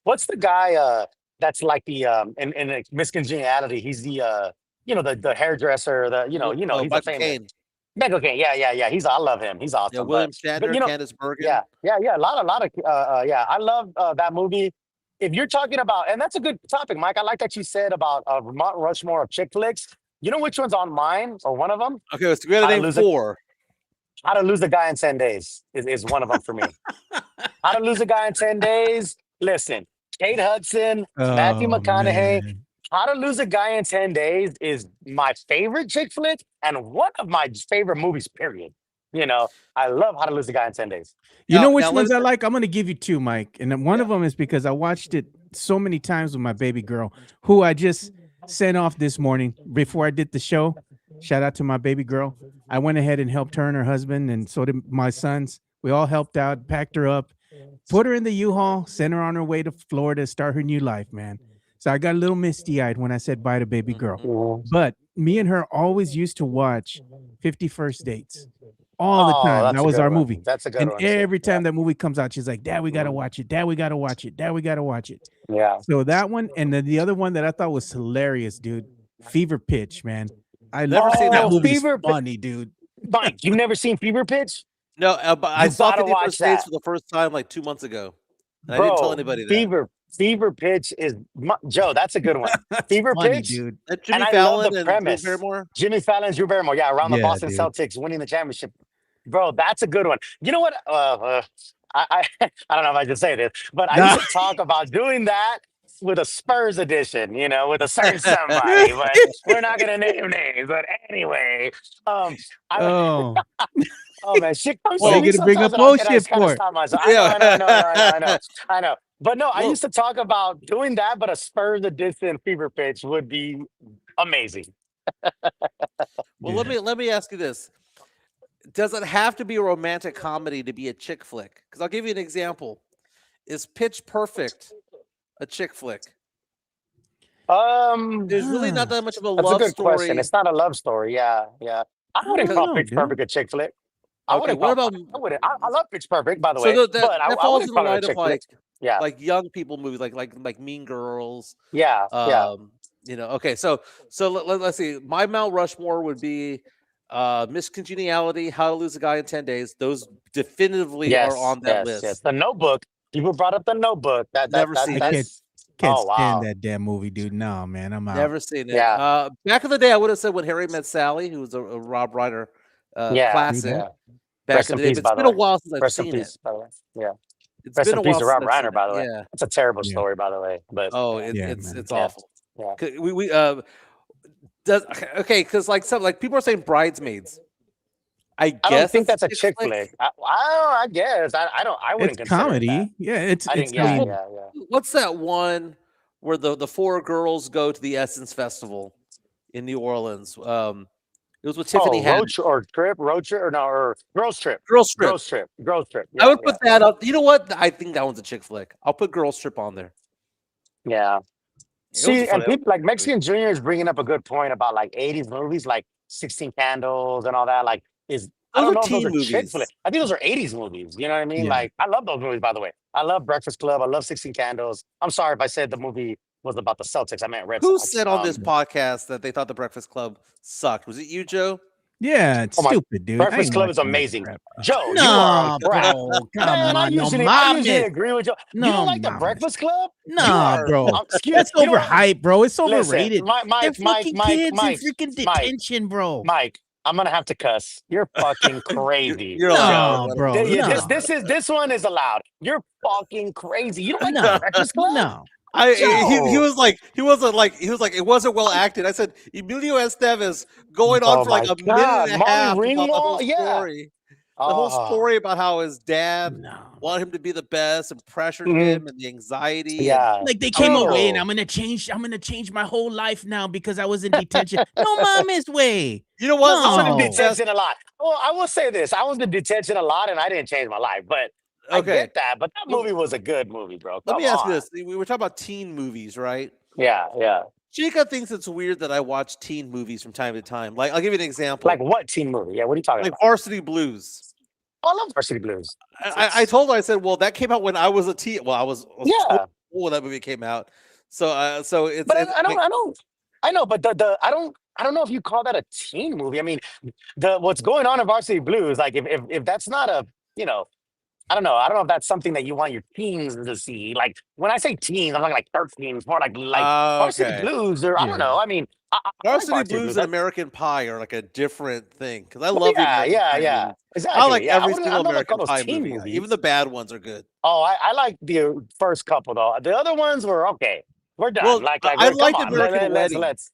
what's the guy that's like the in miscongeniality, he's the the hairdresser, he's a Michael famous Caine, Michael Caine. Yeah. I love him. He's yeah, awesome. William But Shatner, Candice Bergen. yeah. A lot of yeah. I love that movie. If you're talking about, and that's a good topic, Mike. I like that you said about Mount Rushmore of chick flicks. You know which one's on mine or one of them? Okay, so we got to How to name lose a 4. How to Lose a Guy in 10 Days is one of them for me. How to Lose a Guy in 10 Days. Listen, Kate Hudson, Matthew Oh McConaughey. man. How to Lose a Guy in 10 Days is my favorite chick flick and one of my favorite movies, period. I love How to Lose a Guy in 10 Days. You know Now which let ones me I like? I'm gonna give you 2, Mike. And then one of Yeah. them is because I watched it so many times with my baby girl, who I just sent off this morning before I did the show. Shout out to my baby girl. I went ahead and helped her and her husband, and so did my sons. We all helped out, packed her up, put her in the U-Haul, sent her on her way to Florida, start her new life, man. So I got a little misty-eyed when I said bye to baby girl. Mhm. But me and her always used to watch 50 First Dates all the Oh, time. that's That a was good our one. movie. That's a good And one. Too. every time that movie comes out, she's like, Dad, we got to watch it. Dad, we got to watch it. Dad, we got to watch it. Yeah. So that one, and then the other one that I thought was hilarious, dude, Fever Pitch, man. I Never seen that that one. movie's Fever Pitch. funny, dude. Mike, you've never seen Fever Pitch? No, but I You saw gotta 50 watch First Dates that. for the first time like 2 months ago, and I didn't tell Bro, anybody that. Fever Pitch is Joe. That's a good one. That's Fever funny, Pitch, dude. That and Jimmy I love Fallon the and Drew premise. Barrymore. Jimmy Fallon, Drew Barrymore, yeah, around the Yeah, Boston dude. Celtics winning the championship. Bro, that's a good one. You know what? I don't know if I should say this, but I used to talk about doing that with a Spurs edition, with a certain somebody, but we're not gonna name names. But anyway, I Oh, oh man, shit comes why to you me gonna bring sometimes, up and I bullshit just kind of for? stop myself. Yeah. I know. But no, I Well, used to talk about doing that, but a Spurs edition Fever Pitch would be amazing. well, Yeah. let me ask you this: does it have to be a romantic comedy to be a chick flick? Because I'll give you an example. Is Pitch Perfect a chick flick? There's really not that much of a That's a love good question. story. It's not a love story. Yeah. I wouldn't don't call know, Pitch dude. Perfect a chick flick. I Okay, wouldn't what call. about I wouldn't. I love Pitch Perfect, by the so way, that but that I falls wouldn't in the call it a line of chick flick. Yeah. like young people movies, like Mean Girls. Yeah. Okay, so let's see. My Mount Rushmore would be Miss Congeniality, How to Lose a Guy in 10 Days. Those definitively are on that list. Yes. The Notebook. People brought up the Notebook. Never seen I it. That's. can't Oh stand wow. that damn movie, dude. No, man, I'm out. Never seen it. Yeah. Back in the day, I would have said When Harry Met Sally, who was a Rob Reiner Yeah. classic Yeah. back Rest in in the day. peace, But by it's the been a way. while since I've Rest in seen it. peace, by the way. Yeah. It's Rest been in a peace while to since Rob I've seen Reiner, it. by the way. Yeah. That's a terrible Yeah. story, by the way. But Oh, Yeah, man. it's yeah. awful. Yeah. We does okay because like people are saying Bridesmaids. I I don't guess think it's that's a chick flick. I guess. I don't. I It's wouldn't consider it that. comedy. Yeah, it's I it's. think. I Yeah. mean, Yeah. What's that one where the 4 girls go to the Essence Festival in New Orleans? It was with Tiffany Oh, Haddish. road trip, or no, or girls trip, Girls Trip. girls trip. I Yeah. would put that up. You know what? I think that one's a chick flick. I'll put Girls Trip on there. Yeah. It was a See, and funny people like Mexican Junior is bringing up a good point about like 80s movies, like 16 Candles and all that. Like, I Those don't are know if those teen are chick movies. flick. I think those are 80s movies. You know what I mean? Yeah. Like, I love those movies, by the way. I love Breakfast Club. I love 16 Candles. I'm sorry if I said the movie was about the Celtics. I meant Red Who Sox. said on this podcast that they thought the Breakfast Club sucked? Was it you, Joe? yeah, it's Oh my- stupid, dude. I Breakfast ain't Club is watching that amazing. crap. Joe, you No, are on crack. bro. Come Man, I on, no usually mames. agree with you. You No don't like the mames. Breakfast Club? You Nah, are- bro. excuse That's you know what? overhyped, bro. It's Listen, overrated. They're Mike, fucking kids Mike, in freaking Mike, detention, bro. Mike, I'm gonna have to cuss. You're fucking crazy. You're allowed. No, Let bro. him- Yeah, No. this one is allowed. You're fucking crazy. You don't like No. the Breakfast Club? No. He Joe. was like it wasn't well acted. I said Emilio Estevez going on Oh for like my a minute God, and a Molly half about the whole Ringwald? Yeah. story. The whole Oh, story about how his dad No. wanted him to be the best and pressured mhm. him and the anxiety. Yeah. Like they How came he away and Joe. I'm gonna change my whole life now because I was in detention. No mames way. You know what? I was in No. detention a lot. Well, I will say this. I was in detention a lot and I didn't change my life, but I Okay. get that. But that movie was a good movie, bro. Let Come me ask you on. this. We were talking about teen movies, right? Yeah, yeah. Chica thinks it's weird that I watch teen movies from time to time. Like, I'll give you an example. Like what teen movie? Yeah, what are you talking Like about? Varsity Blues. Oh, I love Varsity Blues. I told her, I said, well, that came out when I was a teen. Well, I was 12 Yeah. when that movie came out. So it's, But it's like, I know, but I don't know if you call that a teen movie. I mean, what's going on in Varsity Blues, like if that's not a, you know, I don't know. I don't know if that's something that you want your teens to see. Like when I say teens, I'm talking like 13, more like Varsity okay. Blues, or I don't Yeah. know. I mean, I like Varsity Varsity Blues Blues. and American Pie are like a different thing because I Well, love the yeah, American yeah, Pie yeah. movies. Exactly. I like Yeah, every I single don't like American all those Pie teen movie. movies. Even the bad ones are good. Oh, I like the first couple though. The other ones were okay. We're done. Well, Like I come liked on. American Wedding. Let's.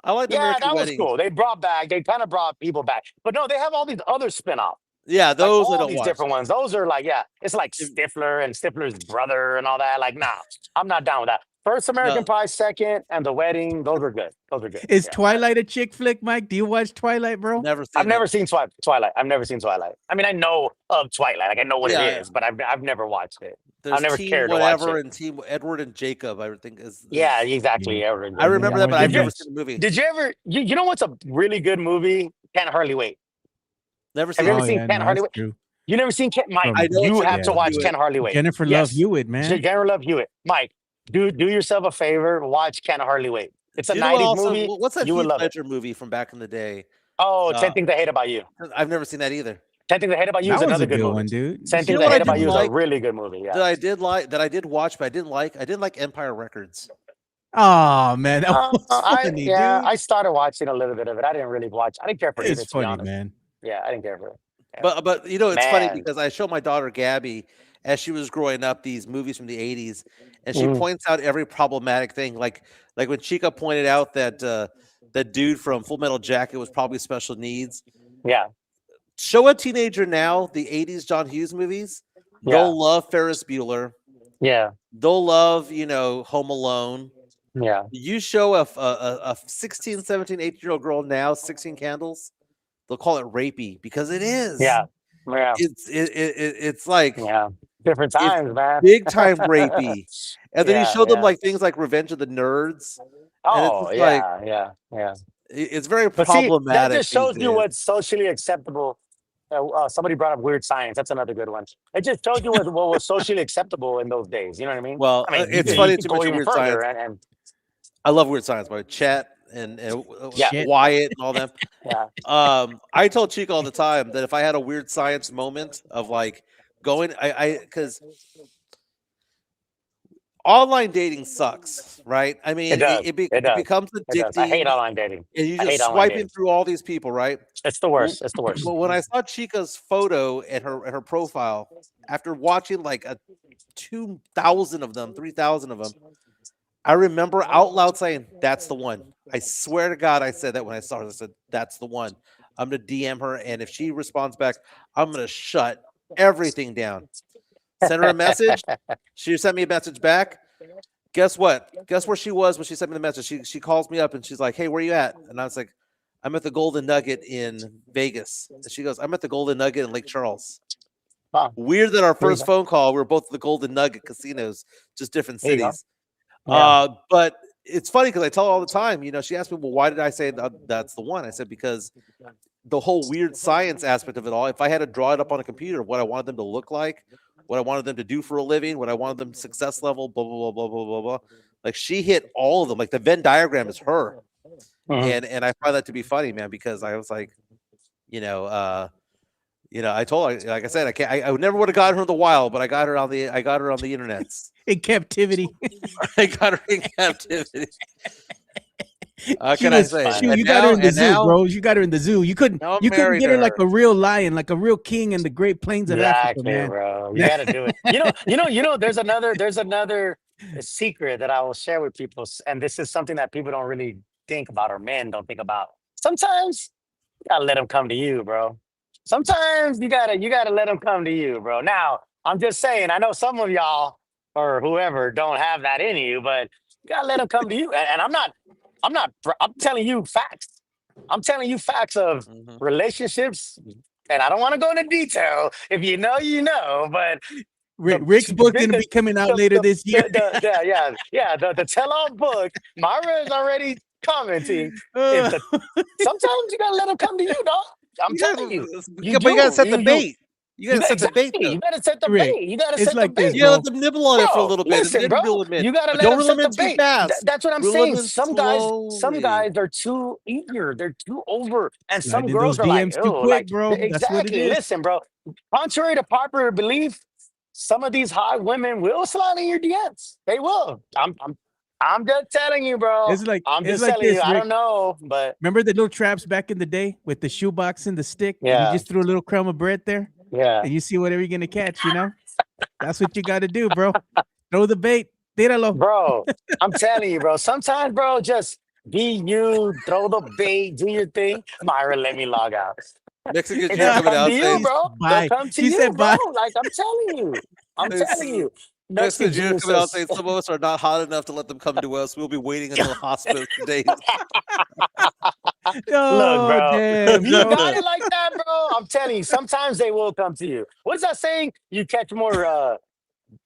I like the Yeah, American that was Wedding. cool. They kind of brought people back. But no, they have all these other spin-offs. Yeah, Like those I all don't these watch. different ones. Those are like, yeah, it's like Stifler and Stifler's brother and all that. Like, nah, I'm not down with that. First American No, Pie, second, and The Wedding. Those are good. Those are good. Is Yeah. Twilight a chick flick, Mike? Do you watch Twilight, bro? never I've seen never it. seen Twilight. I've never seen Twilight. I mean, I know of Twilight. Like, I know what Yeah, it is, but I've never watched it. there's I've never Team cared to watch whatever it. and Team Edward and Jacob. I think is Yeah, exactly. Yeah. I remember that, but Yeah. I've never Did seen the movie. Did you ever? You know what's a really good movie? Can't Hardly Wait. Never Have seen you ever it. seen yeah, Can't no, Hardly that's Wait? true. You never seen Mike? I know You it's have to Jennifer watch Hewitt. Can't Hardly Wait. Jennifer Yes. Love Hewitt, man. Jennifer Love Hewitt. Mike, do yourself a favor. Watch Can't Hardly Wait. It's a You know what? 90s Also, movie. what's that You would Heath love it. Ledger movie from back in the day? Oh, 10 Uh, Things I Hate About You. I've never seen that either. 10 Things I Hate About You That is was another a good good movie. one, dude. 10 You Things know I what I Hate About didn't You is like? a really good movie. Yeah. That I did like, but I didn't like Empire Records. Oh man, that was funny, dude. I started watching a little bit of it. I didn't really watch. I didn't care for it either, It's to be funny, honest. man. Yeah, I didn't care for it. Yeah. But you know, it's funny Man. because I showed my daughter Gabby as she was growing up these movies from the 80s, and she Mhm. points out every problematic thing. Like when Chica pointed out that that dude from Full Metal Jacket was probably special needs. Yeah. Show a teenager now the 80s John Hughes movies. Yeah. They'll love Ferris Bueller. Yeah. They'll love, Home Alone. Yeah. You show a 16, 17, 18-year-old girl now 16 Candles, they'll call it rapey because it is. Yeah. Yeah. It's like Yeah. Different it's times, man. big time rapey. And then Yeah, you show them yeah. like things like Revenge of the Nerds. Oh, just like- yeah. It's very But see, that problematic. just shows these you days. what's socially acceptable. Somebody brought up weird science. That's another good one. It just shows you what was socially acceptable in those days. You know what I mean? Well, I mean, it's you funny could to go mention even weird further science. and I love Weird Science, by Chet and Yeah. Wyatt and all them. yeah. I told Chico all the time that if I had a weird science moment of like going, because online dating sucks, right? I mean, It does. it It does. becomes It does. I addicting, hate online dating. and you I just hate online swiping dating. through all these people, right? It's the worst. It's the worst. But when I saw Chica's photo and her profile, after watching like 2,000 of them, 3,000 of them, I remember out loud saying, "That's the one." I swear to God, I said that when I saw her. I said, "That's the one." I'm gonna DM her, and if she responds back, I'm gonna shut everything down. Send her a message. She sent me a message back. Guess what? Guess where she was when she sent me the message? She calls me up and she's like, "Hey, where you at?" And I was like, "I'm at the Golden Nugget in Vegas." And she goes, "I'm at the Golden Nugget in Lake Charles." Wow. Weird that our There you first go. phone call, we were both at the Golden Nugget casinos, just different There you go. cities. Yeah. But it's funny because I tell her all the time, she asked me, "Well, why did I say that's the one?" I said, because the whole weird science aspect of it all, if I had to draw it up on a computer, what I wanted them to look like, what I wanted them to do for a living, what I wanted them success level, blah, blah, blah, blah, blah, blah, blah. Like she hit all of them. Like the Venn diagram is her. Mhm. And I find that to be funny, man, because I was like, I told her, like I said, I never would have gotten her in the wild, but I got her on the internets. In captivity. I got her in captivity. What She can I was, say? she, And you got her now, in the and zoo, now, bro. You got her in the zoo. You couldn't, now I'm you couldn't married get to her like her. a real lion, like a real king in the Great Plains of Africa, Exactly, man. bro. You got to do it. There's another secret that I will share with people, and this is something that people don't really think about, or men don't think about. Sometimes you gotta let them come to you, bro. Sometimes you gotta let them come to you, bro. Now, I'm just saying, I know some of y'all or whoever don't have that in you, but you gotta let them come to you. And I'm telling you facts. I'm telling you facts of Mhm. relationships, and I don't want to go into detail. If you know, you know. But Rick's the book bit gonna be coming out later this year. the tell all book. Myra is already commenting. If Uh, the Sometimes you gotta let them come to you, dog. I'm You telling you, gotta, you but you gotta do. set the bait. You You gotta got set the bait exactly. though. You gotta set the Rick, bait. You gotta it's set the like this, bait, You gotta let bro. them nibble on it for a bro. little bit, and Listen, then bro. reel them in. You gotta But let don't them reel them set the in too bait. fast. That's what I'm Reel them saying. in Some slowly. guys are too eager. They're too over, and some Sliding in those girls are like, DMs too oh, quick, like bro. That's what it exactly. is. Listen, bro. Contrary to popular belief, some of these hot women will slide in your DMs. They will. I'm just telling you, bro. I'm It's just like telling you. this, I Rick. don't know, but Remember the little traps back in the day with the shoebox and the stick, and you yeah, just threw a little crumb of bread there, yeah, and you see whatever you're gonna catch. That's what you got to do, bro. Throw the bait. Tíralo. bro. I'm telling you, bro. Sometimes, bro, just be you, throw the bait, do your thing. Myra, let me log out. Mexican And Jew they'll coming come to out you, saying, She's bro. They'll bye. come to She you, said bro. bye. Like I'm telling you. I'm it's, telling you. Mexican Mexican Jew Jew coming out says, saying some of us are not hot enough to let them come to us. We'll be waiting until hospice days. look, Oh, bro, if damn, you bro. got it like that, bro, I'm telling you, sometimes they will come to you. What is that saying? You catch more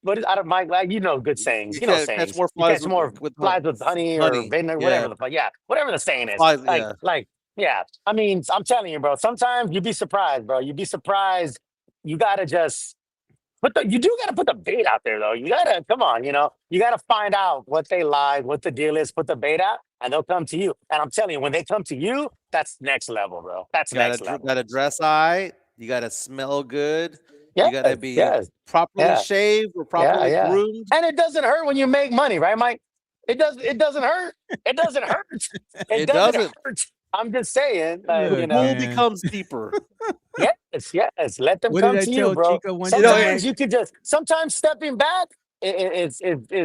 what is out of my like good sayings. You You know can't catch sayings. more You flies catch more with flies with honey or honey. vinegar, whatever Yeah, the fuck. Yeah, whatever the saying is. flies. Like, Yeah, like, yeah. I mean, I'm telling you, bro. Sometimes you'd be surprised, bro. You'd be surprised. You gotta just you do gotta put the bait out there though. You gotta come on, you gotta find out what they like, what the deal is, put the bait out, and they'll come to you. And I'm telling you, when they come to you, that's next level, bro. That's next level. gotta dress right. You gotta smell good. Yes, You gotta be yes, properly yeah. shaved or Yeah, properly yeah. groomed. And it doesn't hurt when you make money, right, Mike? It doesn't hurt. It doesn't hurt. It It doesn't doesn't. hurt. I'm just saying, like, The Look, pool man. becomes deeper. yes, yes. Let them What did come I to you, tell bro. Chica one You know, time, Sometimes Mike? you could sometimes stepping back is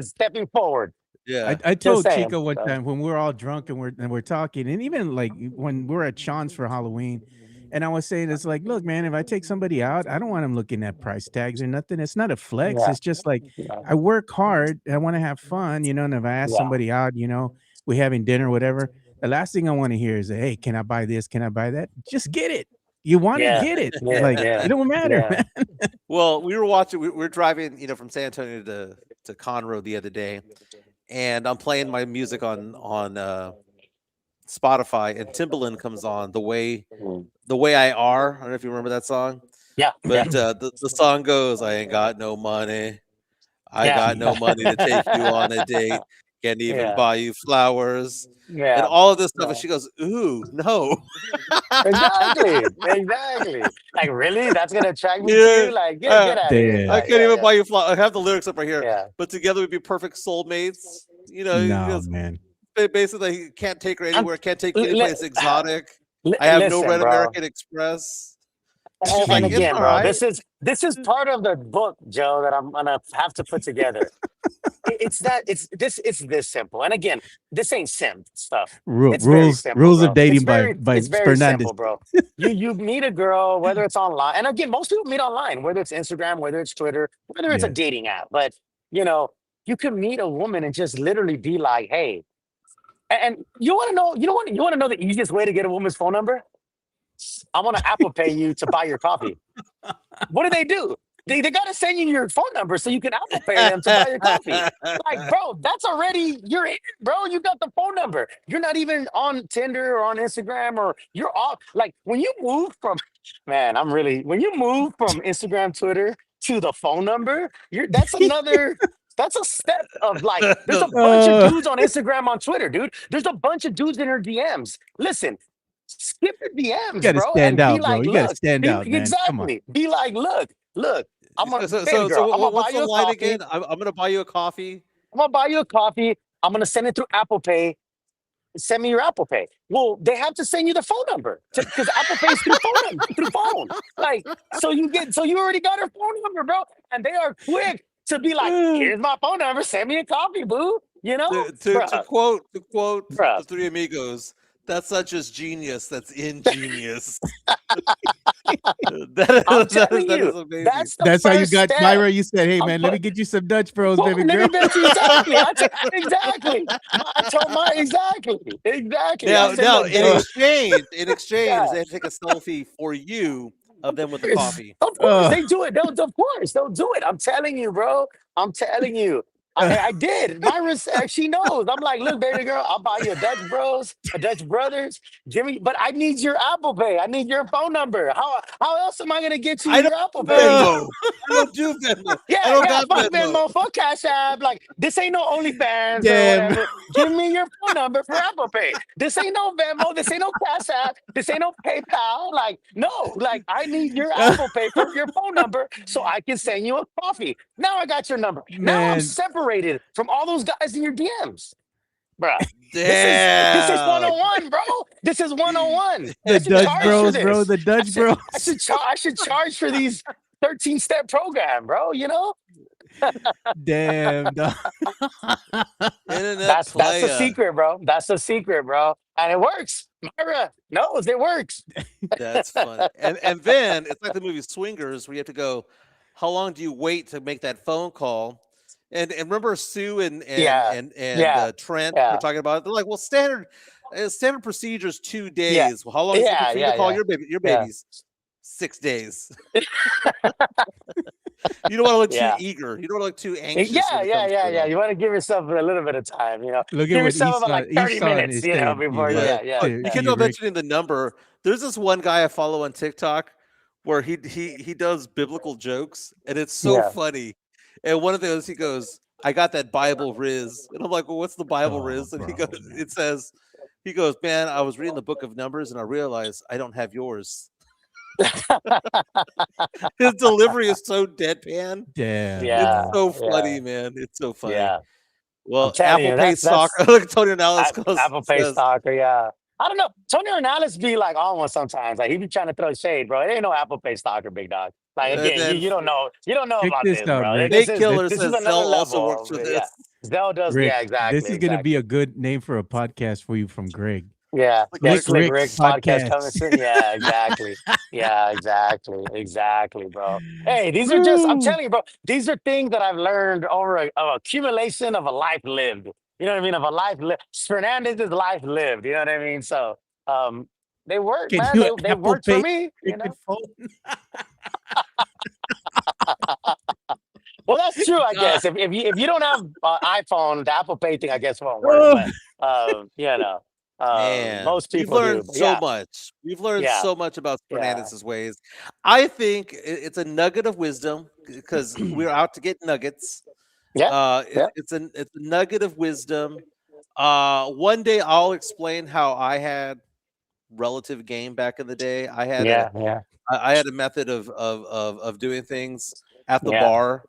stepping forward. yeah. I Just told saying. Chica one So, time when we're all drunk and we're talking, and even like when we're at Sean's for Halloween, and I was saying it's like, look, man, if I take somebody out, I don't want them looking at price tags or nothing. It's not a flex. yeah, It's just like yeah, I work hard. I want to have fun, and if I ask yeah, somebody out, we having dinner, whatever. The last thing I want to hear is, hey, can I buy this? Can I buy that? Just get it. You want it, yeah, get it. yeah, Like yeah, it don't matter, yeah. man. Well, we were watching. We were driving, from San Antonio to Conroe the other day, and I'm playing my music on Spotify, and Timbaland comes on Mm. the way I are. I don't know if you remember that song, Yeah, yeah, but the song goes, "I ain't got no money. I yeah. got no money to take you on a date. Can't even Yeah, buy you flowers." And yeah, all of this stuff, and yeah. she goes, "Ooh, no." Exactly, exactly. Like, really? That's gonna attract me to Yeah, you? Like, get uh, out of here. I Damn. Like, can't yeah, even yeah, buy you flowers. I have the lyrics up right here. yeah, But together we'd be perfect soulmates. No, man. Basically, he can't take her I'm anywhere. Can't take li- me li- anyplace exotic. I have no listen, Red bro. American Express. And she's And like, "It's again, all bro, right." this is part of the book, Joe, that I'm gonna have to put together. It's this simple. And again, this ain't sim stuff. It's very simple, Rules of bro. dating by It's very Fernandez. simple, bro. You meet a girl, whether it's online, and again, most people meet online, whether it's Instagram, whether it's Twitter, whether it's a Yeah. dating app. But you know, you can meet a woman and just literally be like, "Hey," and you want to know, you want to know the easiest way to get a woman's phone number? I'm gonna Apple Pay you to buy your coffee. What do they do? They gotta send you your phone number so you can Apple Pay them to buy your coffee. Like, bro, that's already you're in, bro. You got the phone number. You're not even on Tinder or on Instagram or you're off. Like when you move from, man, when you move from Instagram, Twitter to the phone number, that's a step of like, there's a No, bunch of Uh, dudes on Instagram, on Twitter, dude. There's a bunch of dudes in her DMs. Listen, skip the you DMs, got to bro, stand and be out, bro. like, You got to look, stand be out, man. Come on. exactly, be like, look, baby so girl, I'm gonna buy what's the you a line coffee. again? I'm gonna buy you a coffee. I'm gonna buy you a coffee. I'm gonna send it through Apple Pay. send me your Apple Pay. Well, they have to send you the phone number because Apple Pays through phone. Like, so you already got her phone number, bro. And they are quick to be like, here's my phone number. Send me a copy, boo. You know, To quote bruh. the Three Amigos, that's not just genius, that's ingenious. I'm telling you, amazing. That's how you first got step. Myra. You said, "Hey I'm man, let me put- get you some Dutch Bros, Well, baby let girl." me bet you exactly. I told my exactly. I said, Now look, baby, in exchange, yeah. they take a selfie for you of them with the coffee. Of course, they do it. Of course, they'll do it. I'm telling you, bro. I'm telling you. I did. Myra, she knows. I'm like, look, baby girl, I'll buy you a Dutch Bros, a Dutch Brothers, Jimmy. But I need your Apple Pay. I need your phone number. How else am I gonna get you I your don't Apple do Pay? Venmo. I don't do Venmo. Yeah, I don't yeah, got fuck Venmo. Venmo, fuck Cash App. Like, this ain't no OnlyFans or Damn. whatever. Give me your phone number for Apple Pay. This ain't no Venmo. This ain't no Cash App. This ain't no PayPal. Like, no, like, I need your Apple Pay for your phone number so I can send you a coffee. Now I got your number. Now I'm Man. separated from all those guys in your DMs. Bruh. Damn. This is 101, bro. This is 101. The I should Dutch charge for Bros, this. bro. The Dutch Bros. I should charge for these 13-step program, bro. You know? Damn. Dog. Internet That's the player. secret, bro. That's the secret, bro. And it works. Myra knows it works. That's funny. And then it's like the movie Swingers, where you have to go, how long do you wait to make that phone call? And remember Sue and Yeah. Trent Yeah. were talking about it. They're like, well, standard procedure is 2 days. Yeah. Well, how long does it take Yeah, for you to yeah, call yeah. your Yeah. babies? 6 days. You don't want to look Yeah. too eager. You don't want to look too anxious. Yeah, when it yeah, comes yeah, to yeah. it. You want to give yourself a little bit of time, you know. Look Give at what yourself about like 30 minutes, is you know, saying to before you, yeah, yeah. Oh, to you yeah. kept you, on Rick. mentioning the number. There's this one guy I follow on TikTok where he does biblical jokes, and it's so Yeah. funny. And one of those, he goes, "I got that Bible Riz," and I'm like, "Well, what's the Bible Oh, Riz?" And bro, it says, he goes, "Man, I was reading the book of Numbers, and I realized I don't have yours." His delivery is so deadpan. Damn. Yeah. It's so Yeah. funny, man. It's so funny. Yeah. I'm Well, telling Apple you, Pay that's soccer. Look, Tony Nales goes, Apple Pay says, stalker, yeah. I don't know. Tony Ornalis be like on one sometimes. Like he be trying to throw shade, bro. It ain't no Apple Pay stalker, big dog. Like and again, then you don't know. You don't know Check about this this, out, bro. Rick. Nate Killer This is says another Zell also level works of for it. Yeah. this. Zell does, Rick, yeah, exactly. this is gonna be a good name for a podcast for you from Greg. Yeah, Like yeah, Rick Slick Rick's Rick's podcast coming podcast. soon. Yeah, exactly. Yeah, exactly, bro. Hey, these are just, I'm Woo. telling you, bro, these are things that I've learned over an accumulation of a life lived. You know what I mean? Of a life lived. Fernandez's life lived. You know what I mean? So they work, Can man. you They Apple worked for Pay me, you know? freaking phone? Well, that's true, I guess. If you don't have iPhone, the Apple Pay thing, I guess, won't work. But you know, Man, most we've people do. learned But so yeah, much. We've learned yeah, so much about yeah, Fernandez's ways. I think it's a nugget of wisdom because we're out to get nuggets. yeah, yeah, It's a nugget of wisdom. One day I'll explain how I had relative game back in the day. yeah, yeah, I had a method of doing things at the yeah, bar.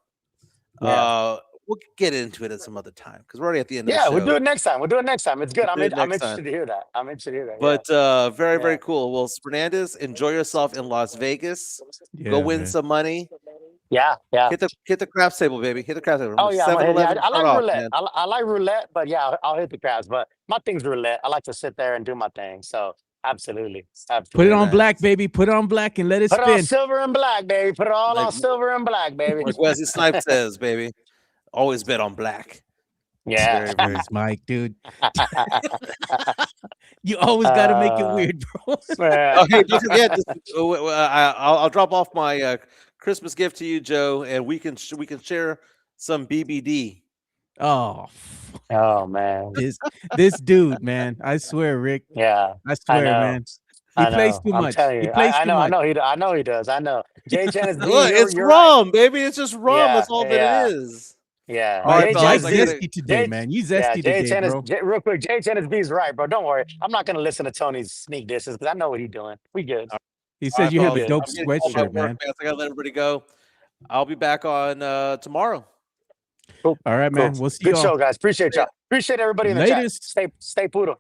yeah. We'll get into it at some other time because we're already at the end of the Yeah, show. we'll do it next time. We'll do it next time. It's good. We'll do it I'm next interested time. to hear that. I'm interested to hear that. But very, Yeah. very cool. Well, Fernandez, enjoy yourself in Las Vegas. Yeah, Go win man. some money. Yeah, yeah. Hit the craps table, baby. Hit the craps table. Oh yeah, I'm gonna hit, yeah. 7-Eleven, I turn like off, roulette. man. I like roulette, but yeah, I'll hit the craps. But my thing's roulette. I like to sit there and do my thing. So absolutely, Put it absolutely. on Nice. black, baby. Put it on black and let it Put it on spin. silver and black, baby. Put it all Like- on silver and black, baby. Like Wesley Snipes says, baby. Always bet on black. Yeah. Very, very Jeez, Mike, dude. You always got to make it Uh, weird, bro. Yeah. Oh, hey, don't forget. I'll drop off my Christmas gift to you, Joe, and we can share some BBD. Oh, Oh man. this dude, man. I swear, Rick. Yeah. I swear, know. man. He I plays know. too I'm much. telling He you. plays I too know. much. I know he does. I know. Jay Chen is Look, it's you're right. rum, baby. It's just rum. Yeah, That's all that yeah. it is. Yeah. All right, Jay fellas, Chen I is gotta- zesty today, Jay- man. You Yeah, zesty Jay today, Chen bro. real quick. Jay Chen is B's right, bro. Don't worry. I'm not gonna listen to Tony's sneak disses because I know what he's doing. We good. He All says right, you have a fellas, dope I'm getting called by sweatshirt, work, man. So I gotta let everybody go. I'll be back on tomorrow. Cool. All right, Cool. man. We'll see Good you all. show, guys. Appreciate y'all. Appreciate everybody in the chat. Latest. Stay puro.